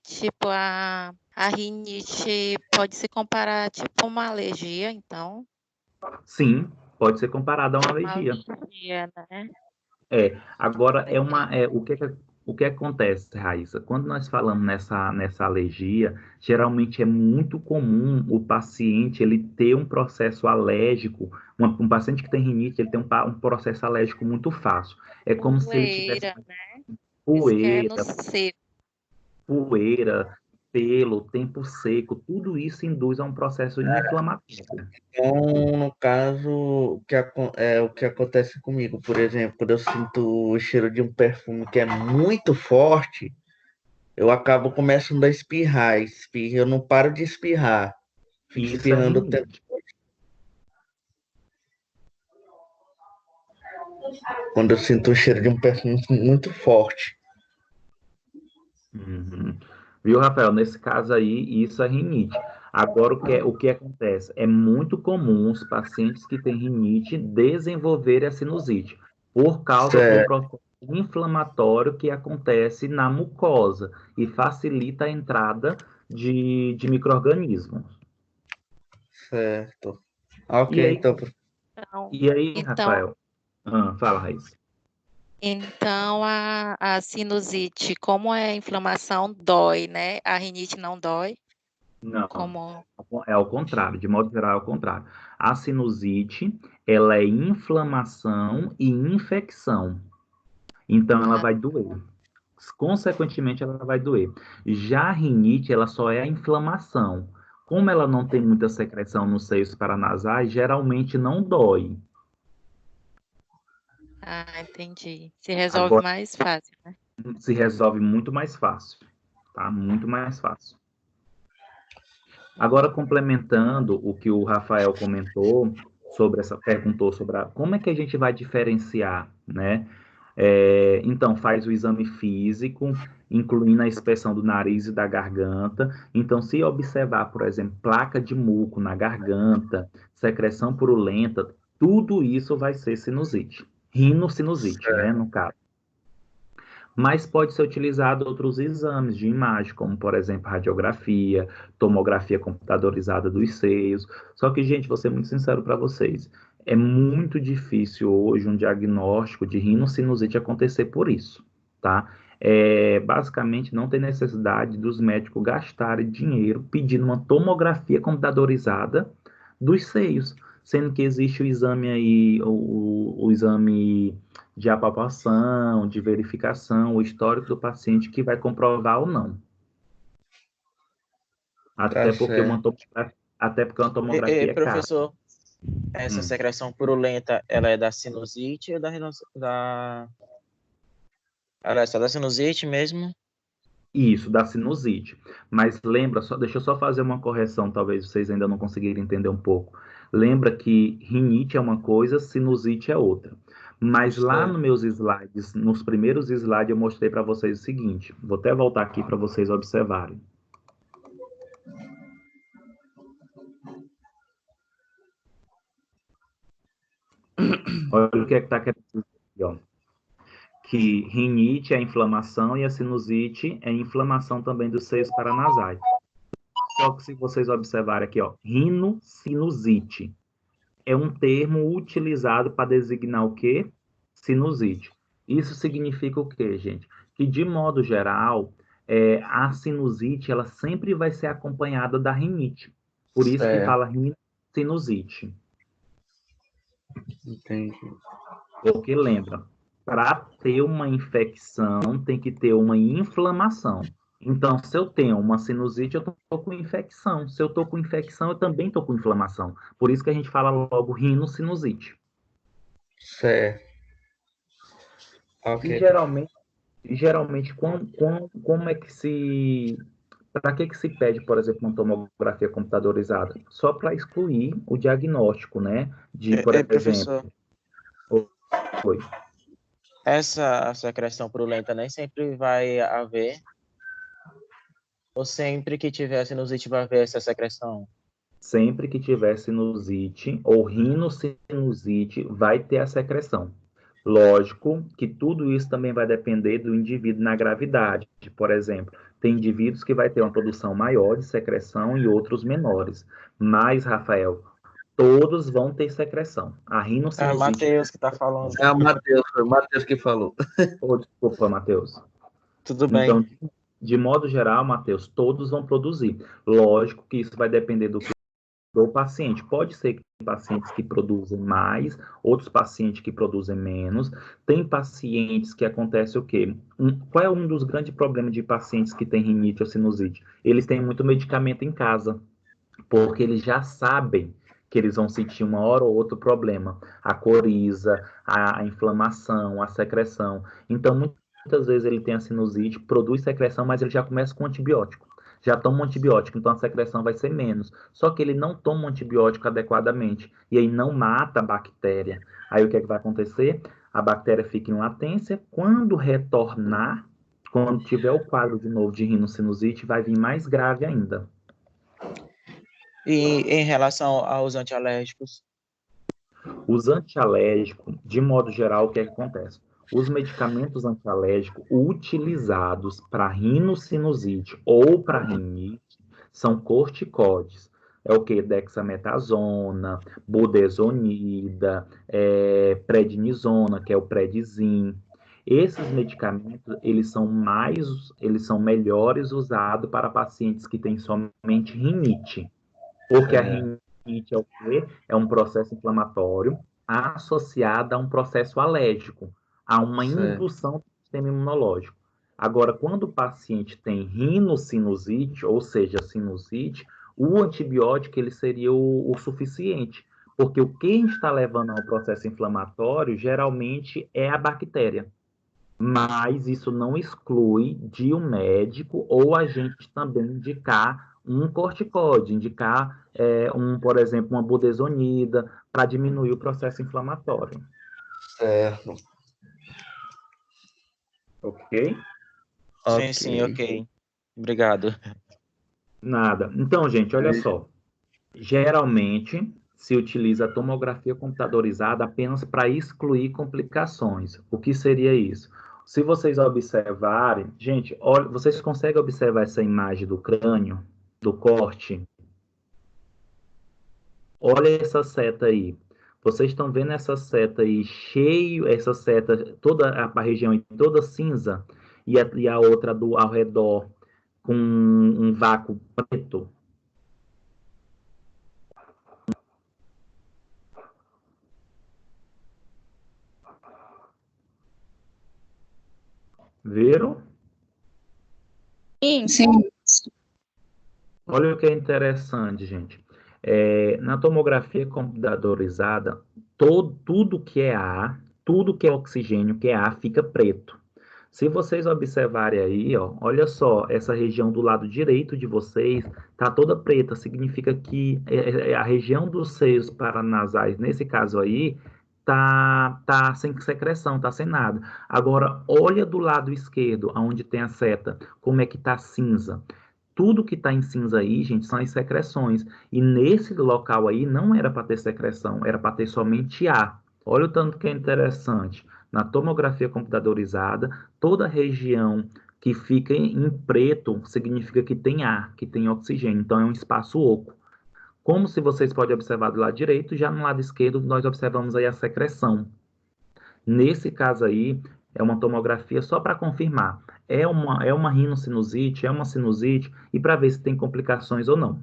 Tipo, a rinite pode se comparar tipo uma alergia, então? Sim, pode ser comparada a uma alergia. Né? Agora, o que acontece, Raíssa? Quando nós falamos nessa alergia, geralmente é muito comum o paciente ele ter um processo alérgico, um paciente que tem rinite, ele tem um processo alérgico muito fácil. É como se ele tivesse poeira, pelo, tempo seco, tudo isso induz a um processo inflamatório. Então, no caso, o que acontece comigo, por exemplo, quando eu sinto o cheiro de um perfume que é muito forte, eu acabo começando a espirrar. Eu não paro de espirrar. Fico espirrando o tempo todo. Quando eu sinto o cheiro de um perfume muito forte. Viu, Rafael? Nesse caso aí, isso é rinite. Agora, o que acontece? É muito comum os pacientes que têm rinite desenvolverem a sinusite, por causa do processo inflamatório que acontece na mucosa e facilita a entrada de micro-organismos. Certo. Ok, E aí, Rafael? Fala, Raíssa. Então, a sinusite, como é inflamação, dói, né? A rinite não dói? Não, é ao contrário, de modo geral é ao contrário. A sinusite, ela é inflamação e infecção. Então, ela vai doer. Consequentemente, ela vai doer. Já a rinite, ela só é a inflamação. Como ela não tem muita secreção nos seios paranasais, geralmente não dói. Entendi. Se resolve mais fácil, né? Se resolve muito mais fácil, tá? Muito mais fácil. Agora, complementando o que o Rafael comentou, perguntou sobre como é que a gente vai diferenciar, né? Então, faz o exame físico, incluindo a inspeção do nariz e da garganta. Então, se observar, por exemplo, placa de muco na garganta, secreção purulenta, tudo isso vai ser sinusite. Rinocinusite, né, no caso. Mas pode ser utilizado outros exames de imagem, como, por exemplo, radiografia, tomografia computadorizada dos seios. Só que, gente, vou ser muito sincero para vocês, é muito difícil hoje um diagnóstico de rinocinusite acontecer por isso, tá? Basicamente, não tem necessidade dos médicos gastarem dinheiro pedindo uma tomografia computadorizada dos seios. sendo que existe o exame aí, o exame de apalpação, de verificação, o histórico do paciente que vai comprovar ou não. Até Tá porque certo. até porque uma tomografia é cara. Professor, essa secreção purulenta, ela é da sinusite ou ela é só da sinusite mesmo? Isso, da sinusite. Mas lembra, deixa eu só fazer uma correção, talvez vocês ainda não conseguirem entender um pouco. Lembra que rinite é uma coisa, sinusite é outra. Mas lá nos meus slides, nos primeiros slides, eu mostrei para vocês o seguinte. Vou até voltar aqui para vocês observarem. Olha o que é que está querendo dizer aqui, ó. Que rinite é inflamação e a sinusite é inflamação também dos seios paranasais. Só que se vocês observarem aqui, ó, rinocinusite é um termo utilizado para designar o quê? Sinusite. Isso significa o quê, gente? Que, de modo geral, a sinusite, ela sempre vai ser acompanhada da rinite. Por isso que fala rinocinusite. Entendi. Porque lembra, para ter uma infecção, tem que ter uma inflamação. Então, se eu tenho uma sinusite, eu estou com infecção. Se eu estou com infecção, eu também estou com inflamação. Por isso que a gente fala logo rinocinusite. Certo. Okay. E geralmente como é que se... Para que se pede, por exemplo, uma tomografia computadorizada? Só para excluir o diagnóstico, né? De, por exemplo... Professor, Oi. Essa secreção purulenta nem sempre vai haver? Ou sempre que tiver sinusite vai haver essa secreção? Sempre que tiver sinusite ou rinocinusite, vai ter a secreção. Lógico que tudo isso também vai depender do indivíduo na gravidade. Por exemplo, tem indivíduos que vai ter uma produção maior de secreção e outros menores. Mas, Rafael, todos vão ter secreção. A rinocinusite... É o Matheus que está falando. É o Matheus, foi o Matheus que falou. Oh, desculpa, Matheus. Tudo bem. Então, de modo geral, Matheus, todos vão produzir. Lógico que isso vai depender do paciente. Pode ser que tem pacientes que produzem mais, outros pacientes que produzem menos. Tem pacientes que acontece o quê? Qual é um dos grandes problemas de pacientes que têm rinite ou sinusite? Eles têm muito medicamento em casa, porque eles já sabem que eles vão sentir uma hora ou outro problema. A coriza, a inflamação, a secreção. Então, muitas vezes ele tem a sinusite, produz secreção, mas ele já começa com antibiótico. Já toma um antibiótico, então a secreção vai ser menos. Só que ele não toma um antibiótico adequadamente. E aí não mata a bactéria. Aí o que é que vai acontecer? A bactéria fica em latência. Quando retornar, quando tiver o quadro de novo de rinocinusite, vai vir mais grave ainda. E em relação aos antialérgicos? Os antialérgicos, de modo geral, o que é que acontece? Os medicamentos antialérgicos utilizados para rinocinusite ou para rinite são corticoides. É o que? Dexametasona, budesonida, prednisona, que é o predizin. Esses medicamentos, eles são melhores usados para pacientes que têm somente rinite. Porque a rinite é o quê? É um processo inflamatório associado a um processo alérgico, a uma indução do sistema imunológico. Agora, quando o paciente tem rinocinusite, ou seja, sinusite, o antibiótico ele seria o suficiente, porque o que está levando ao processo inflamatório geralmente é a bactéria. Mas isso não exclui de um médico ou a gente também indicar um corticoide, indicar, por exemplo, uma budesonida para diminuir o processo inflamatório. Certo. Ok? Sim, ok. Obrigado. Nada. Então, gente, olha só. Geralmente, se utiliza a tomografia computadorizada apenas para excluir complicações. O que seria isso? Se vocês observarem, gente, olha, vocês conseguem observar essa imagem do crânio, do corte? Olha essa seta aí. Vocês estão vendo essa seta aí essa seta, toda a região toda cinza, e a outra ao redor com um vácuo preto? Viram? Sim. Olha o que é interessante, gente. Na tomografia computadorizada, tudo que é ar, tudo que é oxigênio, que é ar, fica preto. Se vocês observarem aí, ó, olha só, essa região do lado direito de vocês tá toda preta, significa que a região dos seios paranasais, nesse caso aí, tá sem secreção, tá sem nada. Agora, olha do lado esquerdo, onde tem a seta, como é que tá cinza. Tudo que está em cinza aí, gente, são as secreções. E nesse local aí não era para ter secreção, era para ter somente ar. Olha o tanto que é interessante. Na tomografia computadorizada, toda região que fica em preto significa que tem ar, que tem oxigênio. Então é um espaço oco. Como se vocês podem observar do lado direito, já no lado esquerdo nós observamos aí a secreção. Nesse caso aí, é uma tomografia só para confirmar. É uma rinocinusite, é uma sinusite, e para ver se tem complicações ou não.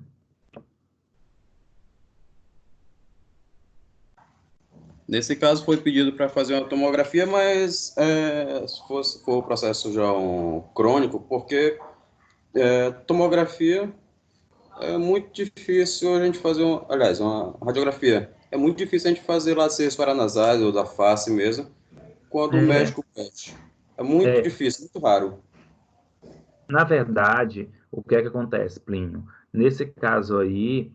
Nesse caso, foi pedido para fazer uma tomografia, mas se for o processo já crônico, porque tomografia é muito difícil a gente fazer, aliás, uma radiografia. É muito difícil a gente fazer lá seios paranasais ou da face mesmo, quando o médico pede. É muito difícil, muito raro. Na verdade, o que é que acontece, Plínio? Nesse caso aí,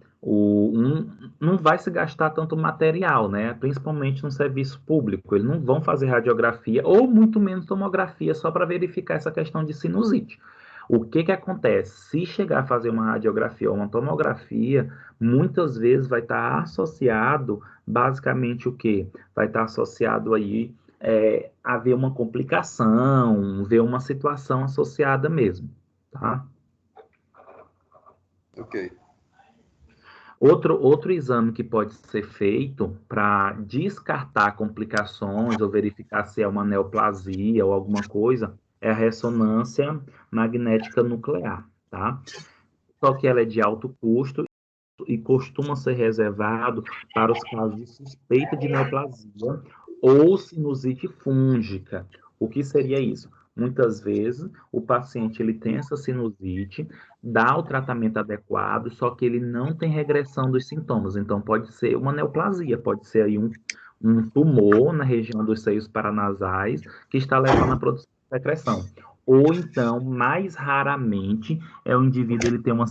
não vai se gastar tanto material, né? Principalmente no serviço público. Eles não vão fazer radiografia, ou muito menos tomografia, só para verificar essa questão de sinusite. O que que acontece? Se chegar a fazer uma radiografia ou uma tomografia, muitas vezes vai estar associado, basicamente, o quê? Vai estar associado aí haver uma complicação, ver uma situação associada mesmo, tá? Ok. Outro exame que pode ser feito para descartar complicações ou verificar se é uma neoplasia ou alguma coisa é a ressonância magnética nuclear, tá? Só que ela é de alto custo e costuma ser reservado para os casos de suspeita de neoplasia ou sinusite fúngica. O que seria isso? Muitas vezes o paciente ele tem essa sinusite, dá o tratamento adequado, só que ele não tem regressão dos sintomas. Então pode ser uma neoplasia, pode ser aí um tumor na região dos seios paranasais que está levando à produção de secreção. Ou então, mais raramente, o indivíduo ele tem uma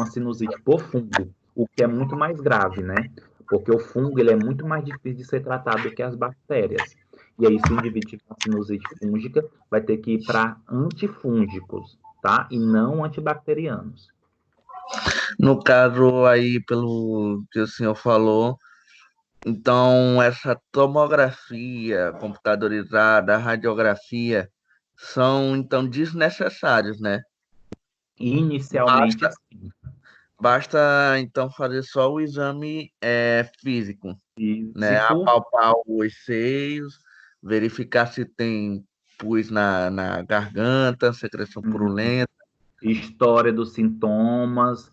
sinusite por fungo, o que é muito mais grave, né? Porque o fungo ele é muito mais difícil de ser tratado do que as bactérias. E aí, se o indivíduo tiver uma sinusite fúngica, vai ter que ir para antifúngicos, tá? E não antibacterianos. No caso aí, pelo que o senhor falou, então essa tomografia computadorizada, a radiografia, são então desnecessários, né? Inicialmente, sim. Basta então fazer só o exame físico, né? Físico. Apalpar os seios, verificar se tem pus na garganta, secreção purulenta. História dos sintomas,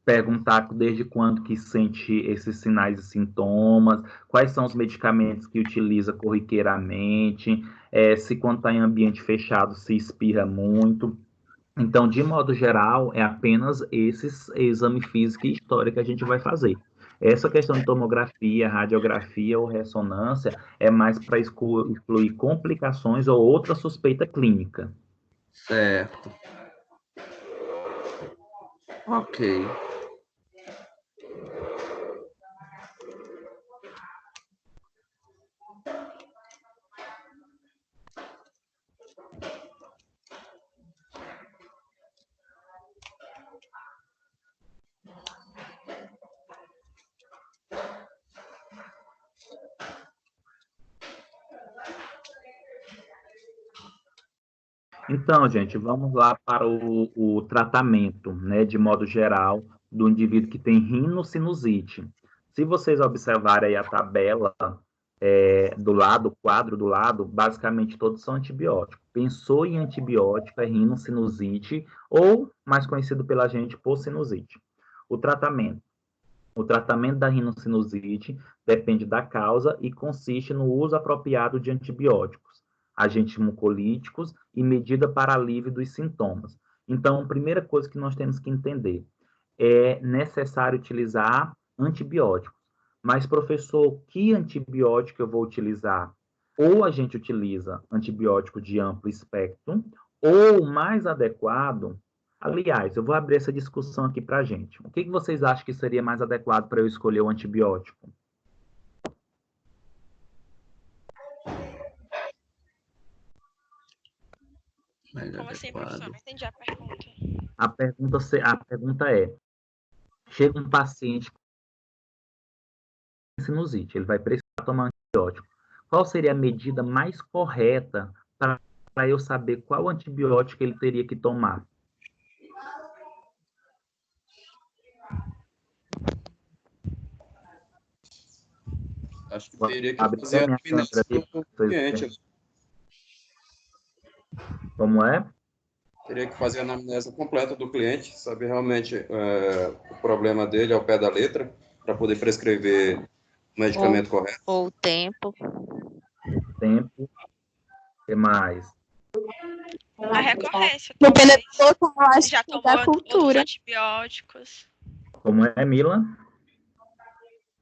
perguntar desde quando que sente esses sinais e sintomas, quais são os medicamentos que utiliza corriqueiramente, se quando está em ambiente fechado se espirra muito. Então, de modo geral, é apenas esse exame físico e história que a gente vai fazer. Essa questão de tomografia, radiografia ou ressonância é mais para excluir complicações ou outra suspeita clínica. Certo. Ok. Então, gente, vamos lá para o tratamento, né, de modo geral, do indivíduo que tem rinocinusite. Se vocês observarem aí a tabela do lado, o quadro do lado, basicamente todos são antibióticos. Pensou em antibiótico, é rinocinusite, ou mais conhecido pela gente por sinusite. O tratamento da rinocinusite depende da causa e consiste no uso apropriado de antibióticos. agentes mucolíticos e medida para alívio dos sintomas. Então, a primeira coisa que nós temos que entender é necessário utilizar antibióticos. Mas, professor, que antibiótico eu vou utilizar? Ou a gente utiliza antibiótico de amplo espectro, ou o mais adequado. Aliás, eu vou abrir essa discussão aqui para a gente. O que vocês acham que seria mais adequado para eu escolher o antibiótico? Como assim, professor? Não entendi a pergunta. A pergunta é: chega um paciente com sinusite, ele vai precisar tomar antibiótico. Qual seria a medida mais correta para eu saber qual antibiótico ele teria que tomar? Acho que teria que fazer a anamnese do cliente. Como é? Teria que fazer a anamnese completa do cliente, saber realmente o problema dele ao pé da letra, para poder prescrever o medicamento correto. Ou o tempo. Tempo. O que mais? A recorrência. Dependendo do local, eu acho Já que tomou da cultura. antibióticos. Como é, Mila?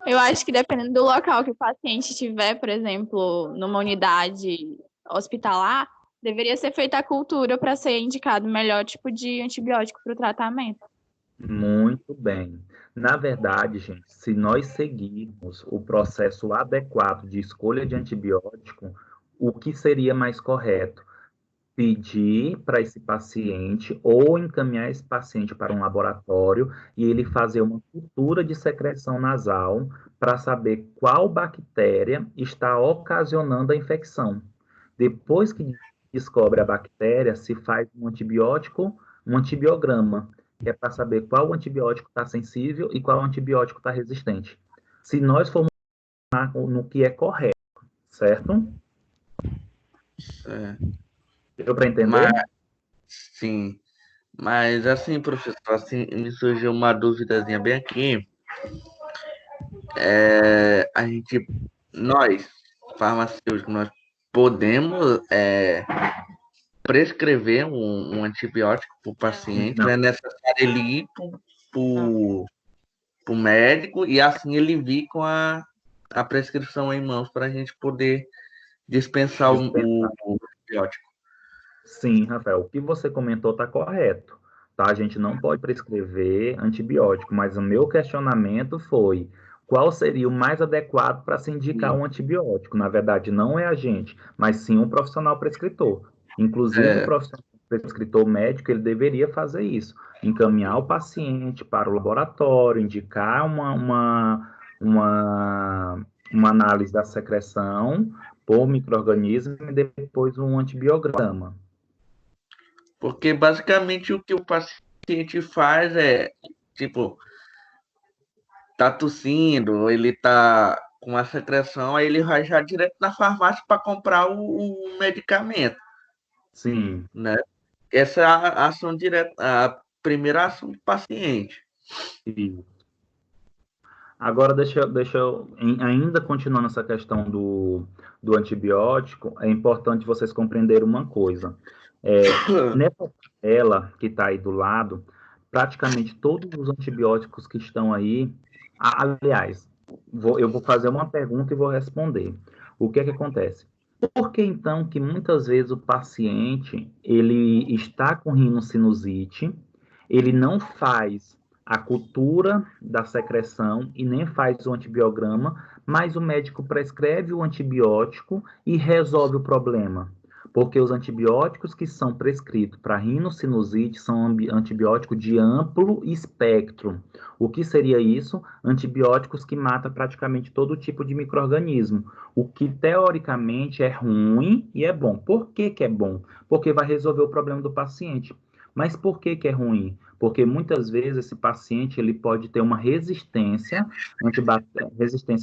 Eu acho que dependendo do local que o paciente estiver, por exemplo, numa unidade hospitalar, deveria ser feita a cultura para ser indicado o melhor tipo de antibiótico para o tratamento. Muito bem. Na verdade, gente, se nós seguirmos o processo adequado de escolha de antibiótico, o que seria mais correto? Pedir para esse paciente ou encaminhar esse paciente para um laboratório e ele fazer uma cultura de secreção nasal para saber qual bactéria está ocasionando a infecção. Depois que descobre a bactéria, se faz um antibiótico, um antibiograma, que é para saber qual antibiótico está sensível e qual antibiótico está resistente. Se nós formos no que é correto, certo? Deu para entender? Sim. Mas assim, professor, assim, me surgiu uma duvidazinha bem aqui. Nós, farmacêuticos, nós podemos prescrever um antibiótico para o paciente, não é necessário ele ir para o médico e assim ele vir com a prescrição em mãos para a gente poder dispensar o antibiótico. Sim, Rafael, o que você comentou está correto, tá? A gente não pode prescrever antibiótico, mas o meu questionamento foi qual seria o mais adequado para se indicar um antibiótico? Na verdade, não é a gente, mas sim um profissional prescritor. Inclusive, o profissional prescritor médico, ele deveria fazer isso, encaminhar o paciente para o laboratório, indicar uma análise da secreção por micro-organismo e depois um antibiograma. Porque basicamente o que o paciente faz é, tipo, tá tossindo, ele tá com uma secreção, aí ele vai já direto na farmácia para comprar o medicamento. Sim. Né? Essa é a ação direta, a primeira ação do paciente. Sim. Agora, deixa eu ainda continuando essa questão do antibiótico, é importante vocês compreenderem uma coisa. Nessa tela que está aí do lado, praticamente todos os antibióticos que estão aí, aliás, eu vou fazer uma pergunta e vou responder. O que é que acontece? Por que, então, que muitas vezes o paciente, ele está com rinocinusite, ele não faz a cultura da secreção e nem faz o antibiograma, mas o médico prescreve o antibiótico e resolve o problema? Porque os antibióticos que são prescritos para rinocinusite são antibióticos de amplo espectro. O que seria isso? Antibióticos que matam praticamente todo tipo de micro-organismo. O que teoricamente é ruim e é bom. Por que que é bom? Porque vai resolver o problema do paciente. Mas por que que é ruim? Porque muitas vezes esse paciente ele pode ter uma resistência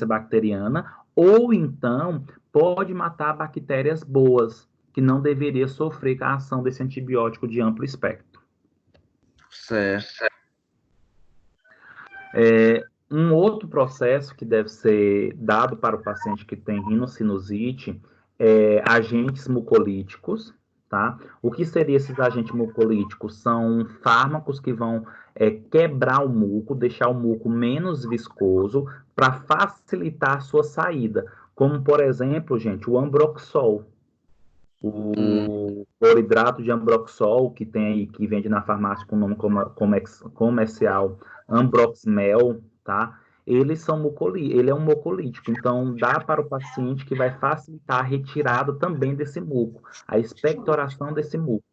bacteriana ou então pode matar bactérias boas que não deveria sofrer com a ação desse antibiótico de amplo espectro. Certo. Um outro processo que deve ser dado para o paciente que tem rinocinusite agentes mucolíticos, tá? O que seriam esses agentes mucolíticos? São fármacos que vão quebrar o muco, deixar o muco menos viscoso, para facilitar a sua saída. Como, por exemplo, gente, o Ambroxol. O cloridrato de Ambroxol, que tem aí, que vende na farmácia com o nome comercial Ambroxmel, tá? Ele é um mucolítico, então dá para o paciente que vai facilitar a retirada também desse muco, a expectoração desse muco.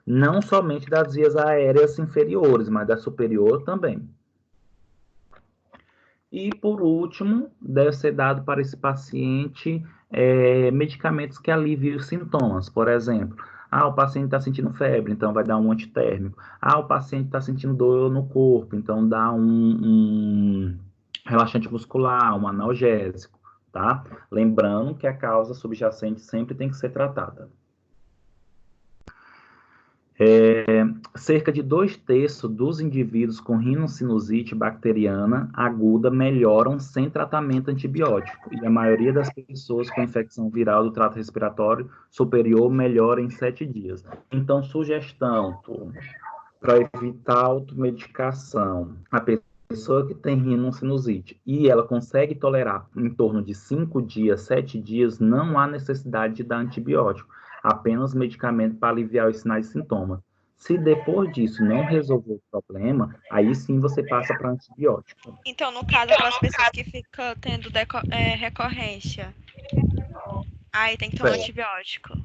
Não somente das vias aéreas inferiores, mas da superior também. E, por último, deve ser dado para esse paciente medicamentos que aliviem os sintomas. Por exemplo, o paciente está sentindo febre, então vai dar um antitérmico. O paciente está sentindo dor no corpo, então dá um relaxante muscular, um analgésico, tá? Lembrando que a causa subjacente sempre tem que ser tratada. Cerca de 2/3 dos indivíduos com rinocinusite bacteriana aguda melhoram sem tratamento antibiótico, e a maioria das pessoas com infecção viral do trato respiratório superior melhora em 7 dias. Então, sugestão, para evitar automedicação, a pessoa que tem rinocinusite e ela consegue tolerar em torno de 5 dias, 7 dias, não há necessidade de dar antibiótico, apenas medicamento para aliviar os sinais e sintomas. Se depois disso não resolver o problema, aí sim você passa para antibiótico. Então, no caso, aquelas pessoas que ficam tendo recorrência, aí tem que tomar antibiótico.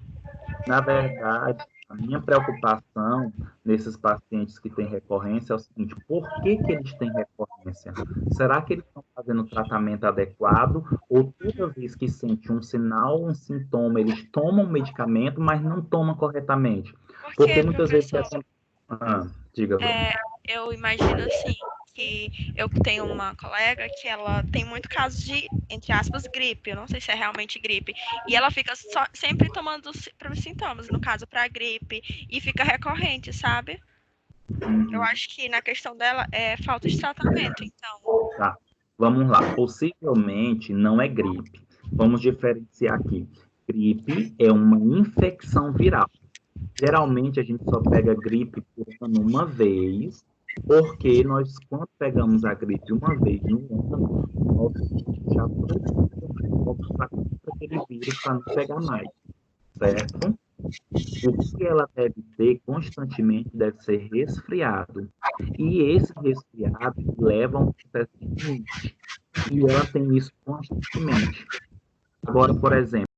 Na verdade, a minha preocupação nesses pacientes que têm recorrência é o seguinte: por que eles têm recorrência? Será que eles estão fazendo o tratamento adequado, ou toda vez que sente um sinal, um sintoma, eles tomam o medicamento, mas não tomam corretamente? Porque muitas vezes... diga, Bruno. Eu imagino assim, que eu tenho uma colega que ela tem muito caso de, entre aspas, gripe. Eu não sei se é realmente gripe. E ela fica sempre tomando para os sintomas, no caso, para gripe, e fica recorrente, sabe? Eu acho que na questão dela é falta de tratamento, então. Tá, vamos lá. Possivelmente não é gripe. Vamos diferenciar aqui. Gripe é uma infecção viral. Geralmente a gente só pega gripe por ano uma vez, porque nós, quando pegamos a gripe uma vez no ano, nós já produzimos aquele vírus para não pegar mais, certo? O que ela deve ter constantemente deve ser resfriado. E esse resfriado leva a um processo de rinite. E ela tem isso constantemente. Agora, por exemplo,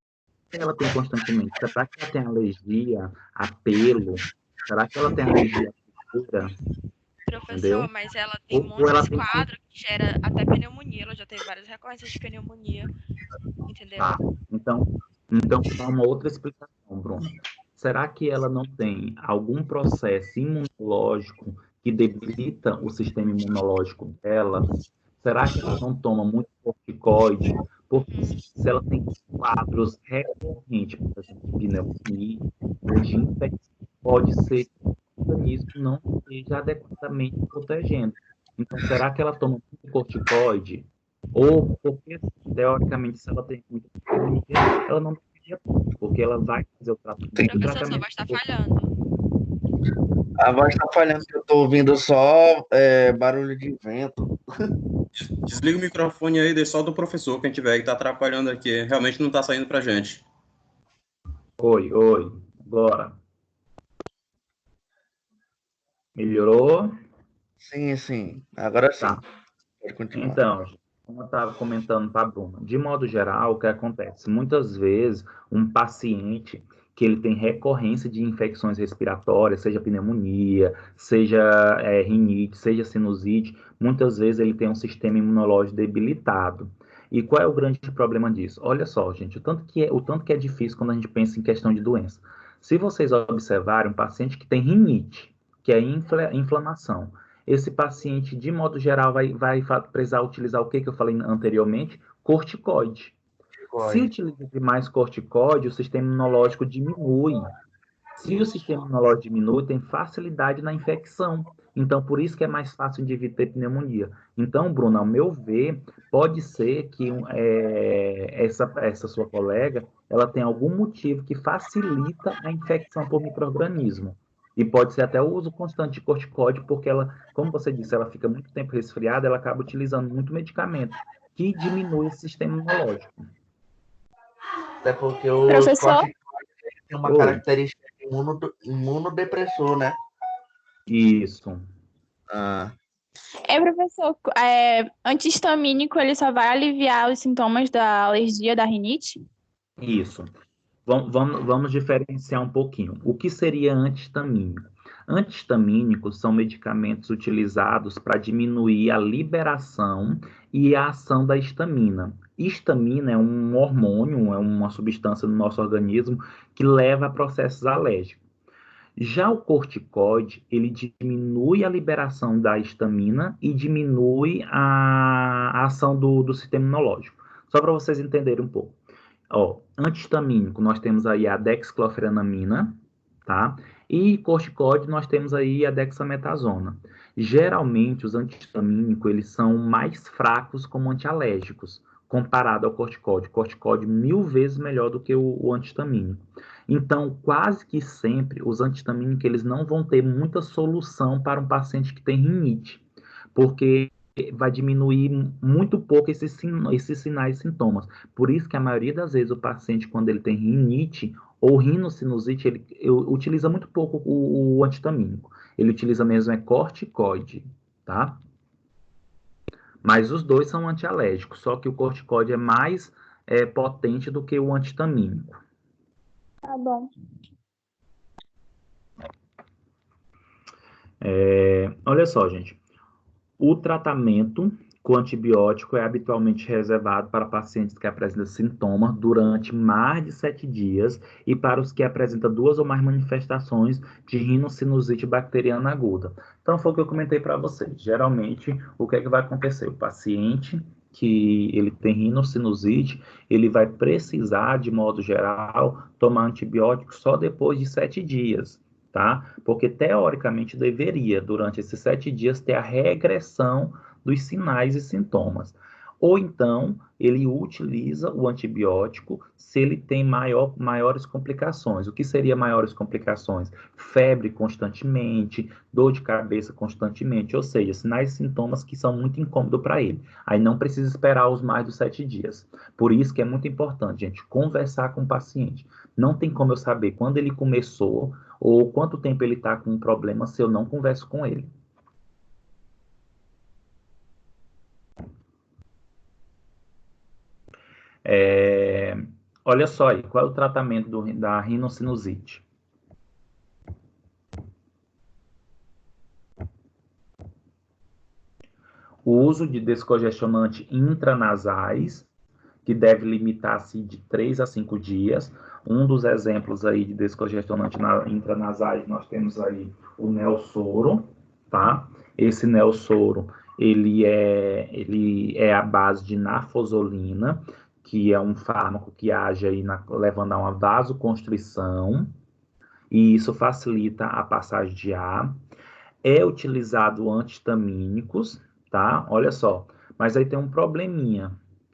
ela tem constantemente? Será que ela tem alergia a pelo? Será que ela tem alergia à textura? Professor, entendeu? Mas ela tem muitos quadros que gera até pneumonia. Ela já teve várias recorrências de pneumonia, entendeu? Tá. Então há uma outra explicação, Bruno. Será que ela não tem algum processo imunológico que debilita o sistema imunológico dela? Será que ela não toma muito corticoide? Porque se ela tem quadros recorrentes, por exemplo, de pneumonia ou de infecção, pode ser que o organismo não esteja adequadamente protegendo. Então, será que ela toma muito corticoide? Ou porque, teoricamente, se ela tem muita pneumonia, ela não deveria tomar, porque ela vai fazer o tratamento. Professor, sua voz está falhando. A voz está falhando, que eu estou ouvindo só barulho de vento. Desliga o microfone aí, deixa só do professor, quem tiver que tá atrapalhando aqui. Realmente não tá saindo pra gente. Oi, bora. Melhorou? Sim. Agora sim. Tá. Pode continuar. Então, como eu estava comentando para a Bruna, de modo geral, o que acontece? Muitas vezes, um paciente que ele tem recorrência de infecções respiratórias, seja pneumonia, seja rinite, seja sinusite, muitas vezes ele tem um sistema imunológico debilitado. E qual é o grande problema disso? Olha só, gente, o tanto que é difícil quando a gente pensa em questão de doença. Se vocês observarem, um paciente que tem rinite, que é inflamação, esse paciente, de modo geral, vai precisar utilizar o que eu falei anteriormente? Corticoide. Se utiliza demais corticoide, o sistema imunológico diminui. Se o sistema imunológico diminui, tem facilidade na infecção. Então, por isso que é mais fácil o indivíduo ter pneumonia. Então, Bruno, ao meu ver, pode ser que essa sua colega, ela tem algum motivo que facilita a infecção por micro-organismo. E pode ser até o uso constante de corticóide, porque ela, como você disse, ela fica muito tempo resfriada, ela acaba utilizando muito medicamento, que diminui esse sistema imunológico. Até porque os Professor? corticoides têm uma característica de imunodepressor, né? Isso. Professor, anti-histamínico, ele só vai aliviar os sintomas da alergia, da rinite? Isso. Vamos diferenciar um pouquinho. O que seria anti-histamínico? Anti-histamínicos são medicamentos utilizados para diminuir a liberação e a ação da histamina. Histamina é um hormônio, é uma substância no nosso organismo que leva a processos alérgicos. Já o corticoide, ele diminui a liberação da histamina e diminui a ação do sistema imunológico. Só para vocês entenderem um pouco. Antihistamínico, nós temos aí a dexclofenamina, tá? E corticoide, nós temos aí a dexametasona. Geralmente, os antihistamínicos, eles são mais fracos como antialérgicos, comparado ao corticoide. Corticoide 1000 vezes melhor do que o antihistamínico. Então, quase que sempre, os antihistamínicos, eles não vão ter muita solução para um paciente que tem rinite, porque vai diminuir muito pouco esses sinais e sintomas. Por isso que a maioria das vezes o paciente, quando ele tem rinite ou rinocinusite, ele utiliza muito pouco o antihistamínico. Ele utiliza mesmo corticoide, tá? Mas os dois são antialérgicos, só que o corticoide é mais potente do que o antihistamínico. Tá bom. Olha só, gente. O tratamento com antibiótico é habitualmente reservado para pacientes que apresentam sintomas durante mais de 7 dias e para os que apresentam 2 ou mais manifestações de rinocinusite bacteriana aguda. Então, foi o que eu comentei para vocês. Geralmente, o que é que vai acontecer? O paciente que ele tem rinocinusite, ele vai precisar, de modo geral, tomar antibiótico só depois de 7 dias. Tá? Porque, teoricamente, deveria, durante esses 7 dias, ter a regressão dos sinais e sintomas. Ou então, ele utiliza o antibiótico se ele tem maiores complicações. O que seria maiores complicações? Febre constantemente, dor de cabeça constantemente, ou seja, sinais e sintomas que são muito incômodos para ele. Aí não precisa esperar os mais dos 7 dias. Por isso que é muito importante, gente, conversar com o paciente. Não tem como eu saber quando ele começou ou quanto tempo ele está com um problema se eu não converso com ele. Olha só aí, qual é o tratamento da rinocinusite? O uso de descongestionantes intranasais, que deve limitar-se de 3 a 5 dias. Um dos exemplos aí de descongestionante intranasais, nós temos aí o Nelsoro, tá? Esse Nelsoro, ele é à base de nafosolina, que é um fármaco que age aí levando a uma vasoconstrição, e isso facilita a passagem de ar. É utilizado antihistamínicos, tá? Olha só, mas aí tem um probleminha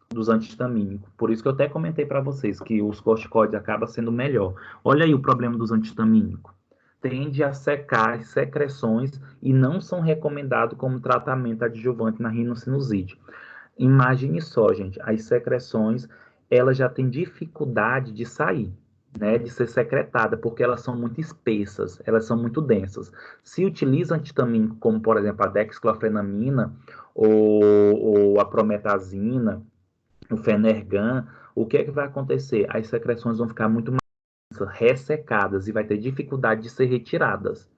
dos antihistamínicos. Por isso que eu até comentei para vocês que os corticoides acabam sendo melhor. Olha aí o problema dos antihistamínicos. Tende a secar as secreções e não são recomendados como tratamento adjuvante na rinocinusite. Imagine só, gente, as secreções, elas já têm dificuldade de sair, né, de ser secretada, porque elas são muito espessas, elas são muito densas. Se utiliza antihistamínico, como por exemplo a dexclofenamina ou a prometazina, o Fenergan, o que é que vai acontecer? As secreções vão ficar muito mais ressecadas e vai ter dificuldade de ser retiradas.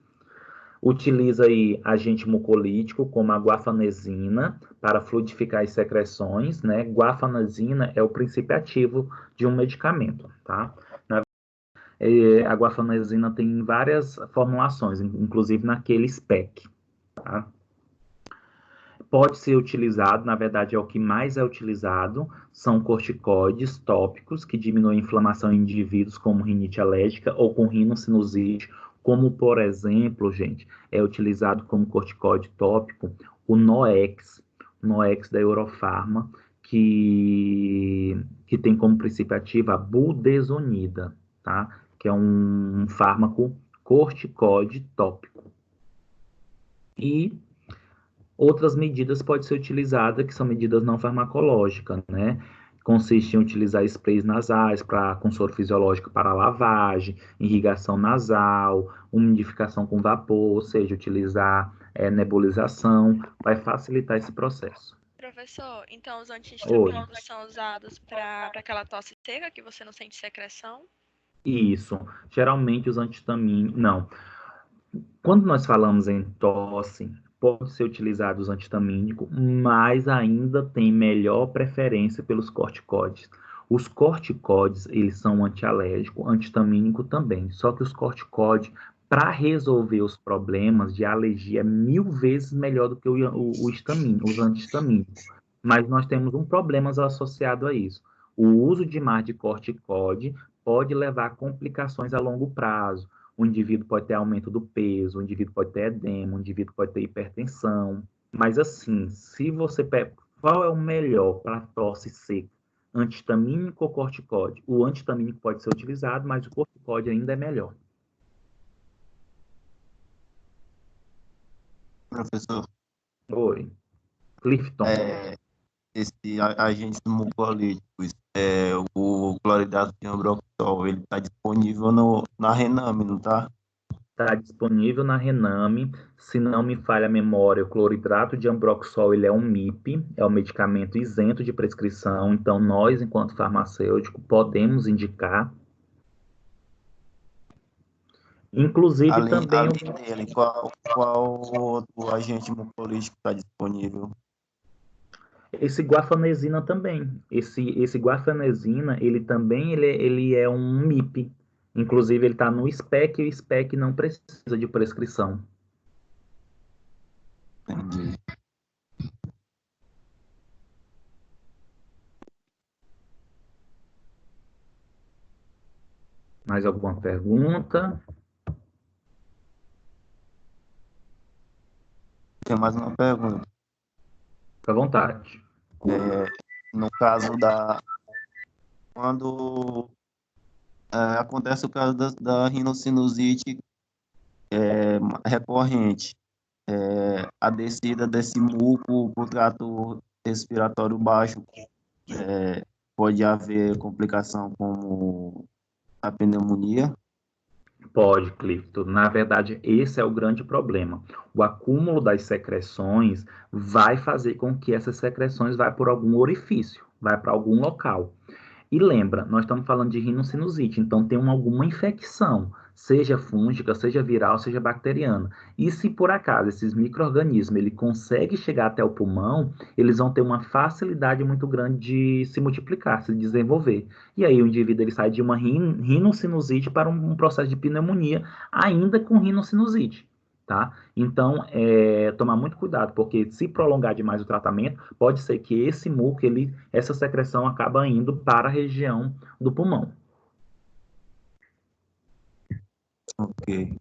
Utiliza aí agente mucolítico, como a guaifenesina, para fluidificar as secreções, né? Guaifenesina é o princípio ativo de um medicamento, tá? A guaifenesina tem várias formulações, inclusive naquele SPEC, tá? Pode ser utilizado, na verdade é o que mais é utilizado, são corticoides tópicos que diminuem a inflamação em indivíduos com rinite alérgica ou com rinocinusite como, por exemplo, gente, é utilizado como corticoide tópico o Noex da Eurofarma, que tem como princípio ativo a budesonida, tá? Que é um fármaco corticoide tópico. E outras medidas podem ser utilizadas, que são medidas não farmacológicas, né? Consiste em utilizar sprays nasais com soro fisiológico para lavagem, irrigação nasal, umidificação com vapor, ou seja, utilizar nebulização, vai facilitar esse processo. Professor, então os anti-histamínicos são usados para aquela tosse seca que você não sente secreção? Isso. Geralmente os anti-histamínicos... Não. Quando nós falamos em tosse, pode ser utilizado os anti-histamínicos, mas ainda tem melhor preferência pelos corticoides. Os corticoides, eles são antialérgico, anti-histamínico também. Só que os corticoides, para resolver os problemas de alergia, é 1000 vezes melhor do que os anti-histamínicos. Mas nós temos um problema associado a isso. O uso demais de corticoide pode levar a complicações a longo prazo. O indivíduo pode ter aumento do peso, o indivíduo pode ter edema, o indivíduo pode ter hipertensão. Mas assim, se você pega, qual é o melhor para tosse seca? Antihistamínico ou corticoide? O antihistamínico pode ser utilizado, mas o corticoide ainda é melhor. Professor. Oi. Clifton. Esse agentes mucolíticos, o cloridrato de ambroxol, ele está disponível na Rename, não está? Está disponível na Rename. Se não me falha a memória, o cloridrato de ambroxol ele é um MIP, é um medicamento isento de prescrição, então nós, enquanto farmacêutico, podemos indicar. Inclusive além também... dele, qual outro agente mucolítico está disponível? Esse guaifenesina também. Esse guaifenesina, ele também ele é um MIP. Inclusive, ele está no SPEC e o SPEC não precisa de prescrição. Entendi. Mais alguma pergunta? Tem mais uma pergunta. Fica à vontade. No caso quando acontece o caso da rinocinusite recorrente, a descida desse muco para o trato respiratório baixo, pode haver complicação como a pneumonia? Pode, Clifton. Na verdade, esse é o grande problema. O acúmulo das secreções vai fazer com que essas secreções vá por algum orifício, vai para algum local. E lembra, nós estamos falando de rinocinusite, então tem alguma infecção, seja fúngica, seja viral, seja bacteriana. E se por acaso esses micro-organismos ele consegue chegar até o pulmão, eles vão ter uma facilidade muito grande de se multiplicar, se desenvolver. E aí o indivíduo ele sai de uma rinocinusite para um processo de pneumonia, ainda com rinocinusite. Tá? Então, tomar muito cuidado, porque se prolongar demais o tratamento, pode ser que esse muco, essa secreção acaba indo para a região do pulmão. Ok.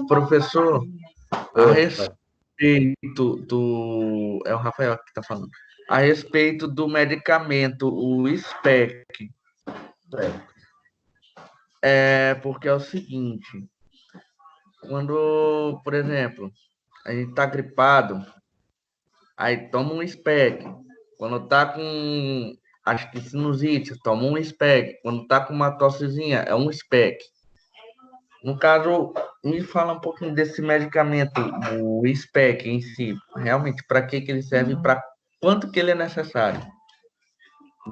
Professor, a respeito do... É o Rafael que está falando. A respeito do medicamento, o SPEC. Porque é o seguinte, quando, por exemplo, a gente tá gripado, aí toma um SPEC. Quando tá com, acho que sinusite, toma um SPEC. Quando tá com uma tossezinha, é um SPEC. No caso, me fala um pouquinho desse medicamento, o SPEC em si. Realmente, para que ele serve, para quanto que ele é necessário?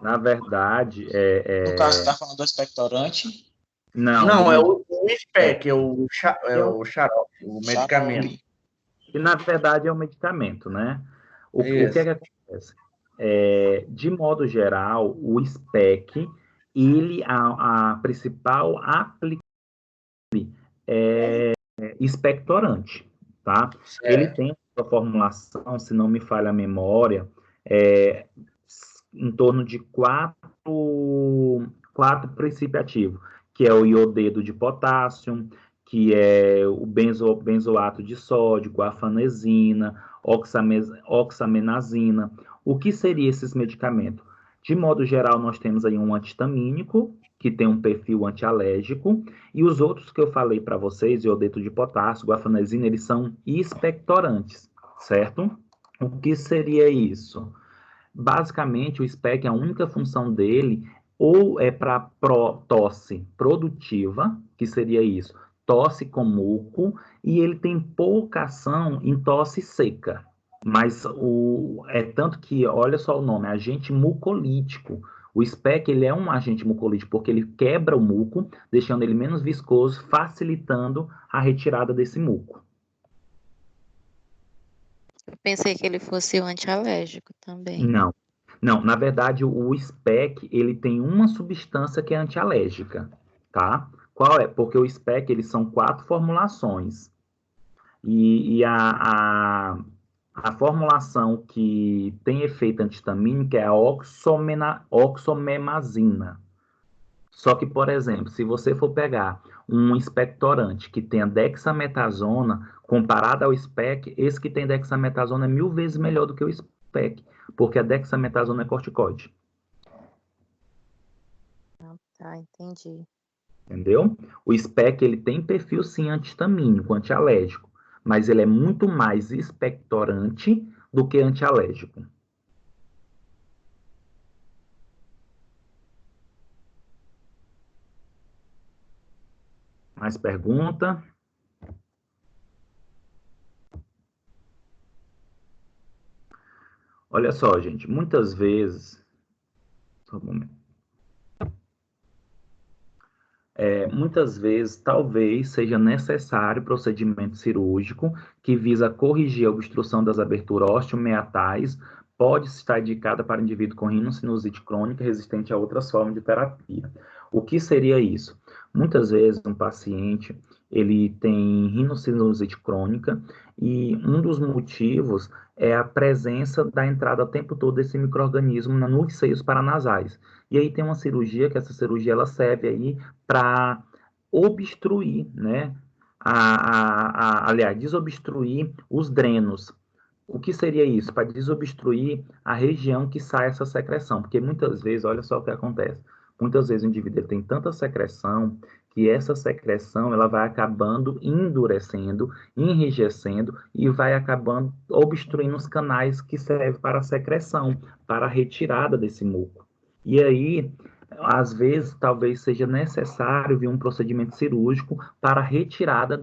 Na verdade, No caso, você está falando do expectorante? Não, é o SPEC, é o xarope, o medicamento. Que na verdade é um medicamento, né? O que é que acontece? De modo geral, o SPEC, a principal aplicação é expectorante, tá? Ele tem a formulação, se não me falha a memória, em torno de 4 4 princípios ativos, que é o iodeto de potássio, que é o benzoato de sódio, guaifenesina, oxamenazina. O que seriam esses medicamentos? De modo geral, nós temos aí um antihistamínico, que tem um perfil antialérgico, e os outros que eu falei para vocês, iodeto de potássio, guaifenesina, eles são expectorantes, certo? O que seria isso? Basicamente, o SPEC, a única função dele, ou é para tosse produtiva, que seria isso, tosse com muco, e ele tem pouca ação em tosse seca. Mas é tanto que, olha só o nome, agente mucolítico. O SPEC, ele é um agente mucolítico porque ele quebra o muco, deixando ele menos viscoso, facilitando a retirada desse muco. Eu pensei que ele fosse o antialérgico também. Não. Não, na verdade, o SPEC, ele tem uma substância que é antialérgica, tá? Qual é? Porque o SPEC, eles são 4 formulações. E a formulação que tem efeito antihistamínico é a oxomemazina. Só que, por exemplo, se você for pegar um expectorante que tenha dexametasona, comparado ao SPEC, esse que tem dexametasona é 1000 vezes melhor do que o SPEC, porque a dexametasona é corticoide. Tá, entendi. Entendeu? O SPEC, ele tem perfil, sim, antihistamínico, antialérgico, mas ele é muito mais expectorante do que antialérgico. Mais pergunta? Olha só, gente, muitas vezes... Só um momento. Muitas vezes, talvez, seja necessário procedimento cirúrgico que visa corrigir a obstrução das aberturas osteomeatais, pode estar indicada para indivíduo com rinocinusite crônica resistente a outras formas de terapia. O que seria isso? Muitas vezes, um paciente, ele tem rinocinusite crônica e um dos motivos é a presença da entrada o tempo todo desse micro-organismo nos seios paranasais. E aí tem uma cirurgia, que essa cirurgia ela serve aí para obstruir, né? Aliás, desobstruir os drenos. O que seria isso? Para desobstruir a região que sai essa secreção. Porque muitas vezes, olha só o que acontece. Muitas vezes o indivíduo tem tanta secreção que essa secreção ela vai acabando endurecendo, enrijecendo e vai acabando obstruindo os canais que servem para a secreção, para a retirada desse muco. E aí, às vezes, talvez seja necessário vir um procedimento cirúrgico para a retirada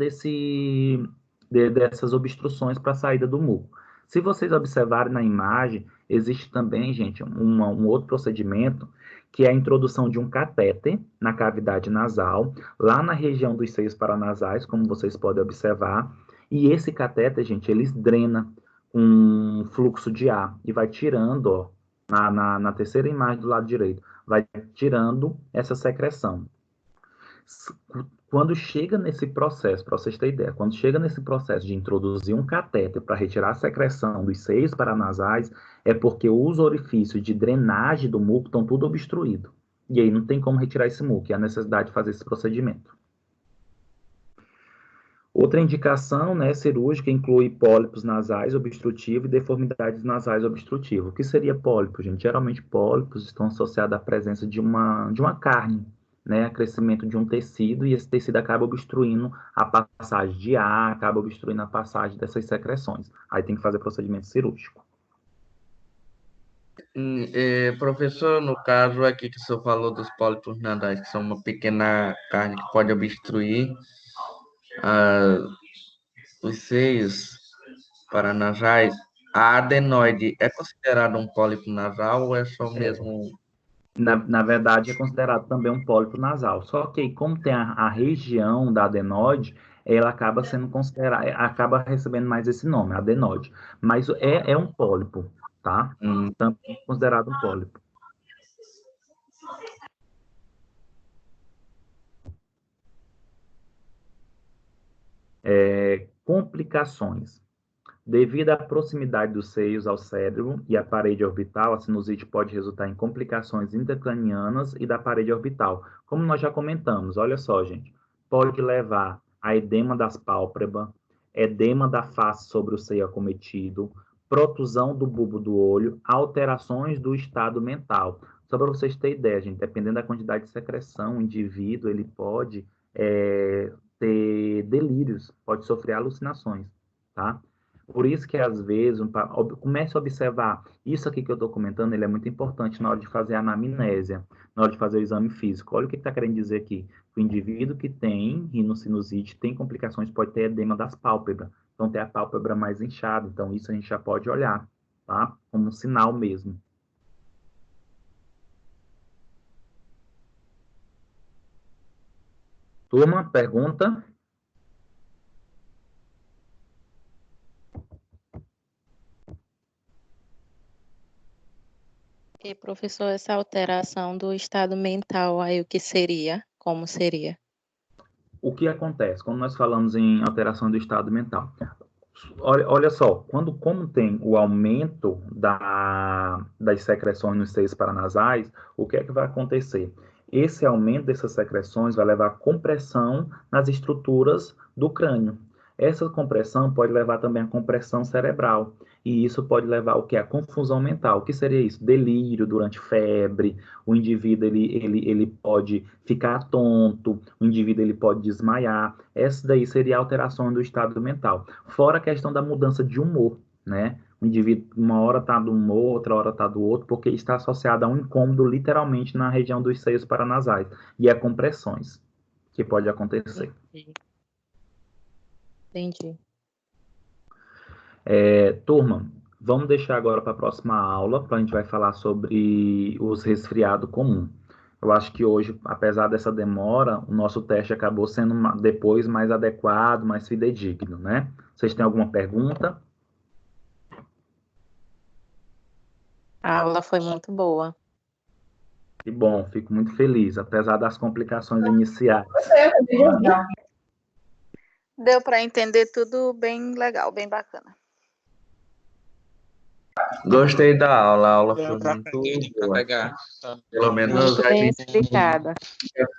dessas obstruções para a saída do muco. Se vocês observarem na imagem, existe também, gente, um outro procedimento, que é a introdução de um catéter na cavidade nasal, lá na região dos seios paranasais, como vocês podem observar, e esse catéter, gente, ele drena um fluxo de ar e vai tirando, ó, na terceira imagem do lado direito, vai tirando essa secreção. Quando chega nesse processo, para vocês terem ideia, quando chega nesse processo de introduzir um catéter para retirar a secreção dos seios paranasais, é porque os orifícios de drenagem do muco estão tudo obstruídos. E aí não tem como retirar esse muco, e há necessidade de fazer esse procedimento. Outra indicação, né, cirúrgica inclui pólipos nasais obstrutivos e deformidades nasais obstrutivas. O que seria pólipo, gente? Geralmente pólipos estão associados à presença de uma carne, né, crescimento de um tecido, e esse tecido acaba obstruindo a passagem de ar, acaba obstruindo a passagem dessas secreções. Aí tem que fazer procedimento cirúrgico. Professor, no caso aqui que o senhor falou dos pólipos nasais, que são uma pequena carne que pode obstruir os seios paranasais, a adenoide é considerada um pólipo nasal ou é só mesmo... Na verdade, é considerado também um pólipo nasal. Só que, como tem a região da adenoide, ela acaba sendo considerada, acaba recebendo mais esse nome, adenoide. Mas é um pólipo, tá? Também é considerado um pólipo. Complicações. Devido à proximidade dos seios ao cérebro e à parede orbital, a sinusite pode resultar em complicações intracranianas e da parede orbital. Como nós já comentamos, olha só, gente, pode levar a edema das pálpebras, edema da face sobre o seio acometido, protusão do bulbo do olho, alterações do estado mental. Só para vocês terem ideia, gente, dependendo da quantidade de secreção, o indivíduo ele pode ter delírios, pode sofrer alucinações, tá? Por isso que, às vezes, comece a observar. Isso aqui que eu estou comentando, ele é muito importante na hora de fazer a anamnésia, na hora de fazer o exame físico. Olha o que está querendo dizer aqui. O indivíduo que tem rinocinusite tem complicações, pode ter edema das pálpebras. Então, tem a pálpebra mais inchada. Então, isso a gente já pode olhar, tá? Como um sinal mesmo. Turma, pergunta? E, professor, essa alteração do estado mental, aí o que seria? Como seria? O que acontece quando nós falamos em alteração do estado mental? Olha só, como tem o aumento das secreções nos seios paranasais, o que é que vai acontecer? Esse aumento dessas secreções vai levar a compressão nas estruturas do crânio. Essa compressão pode levar também a compressão cerebral. E isso pode levar o quê? A confusão mental. O que seria isso? Delírio durante febre, o indivíduo ele pode ficar tonto, o indivíduo ele pode desmaiar. Essa daí seria a alteração do estado mental. Fora a questão da mudança de humor, né? O indivíduo, uma hora está de um humor, outra hora está do outro, porque está associado a um incômodo, literalmente, na região dos seios paranasais. E a compressões, que pode acontecer. Entendi. Turma, vamos deixar agora para a próxima aula, para a gente vai falar sobre os resfriados comuns. Eu acho que hoje, apesar dessa demora, o nosso teste acabou sendo depois mais adequado, mais fidedigno, né? Vocês têm alguma pergunta? A aula foi muito boa. Que bom, fico muito feliz, apesar das complicações iniciais. Deu para entender tudo bem legal, bem bacana. Gostei da aula, a aula foi muito boa. Pelo menos a gente explicada.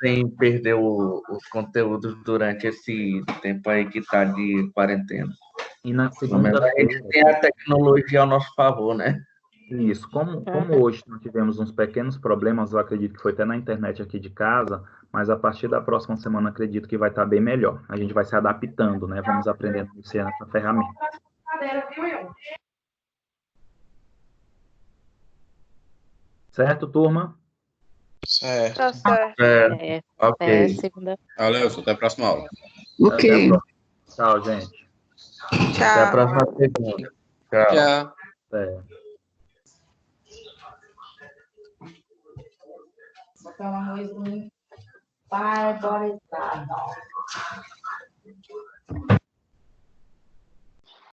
sem perder os conteúdos durante esse tempo aí que está de quarentena. E na Pelo menos a gente tem a tecnologia ao nosso favor, né? Isso, como hoje nós tivemos uns pequenos problemas, eu acredito que foi até na internet aqui de casa, mas a partir da próxima semana acredito que vai estar bem melhor. A gente vai se adaptando, né? Vamos aprendendo a mexer nessa ferramenta. Certo, turma? Certo. Tá certo. Ok. Segunda. Valeu, até a próxima aula. Ok. Tchau, gente. Tchau. Até a próxima segunda. Tchau. Tchau. Botar um arrozinho barbarizado.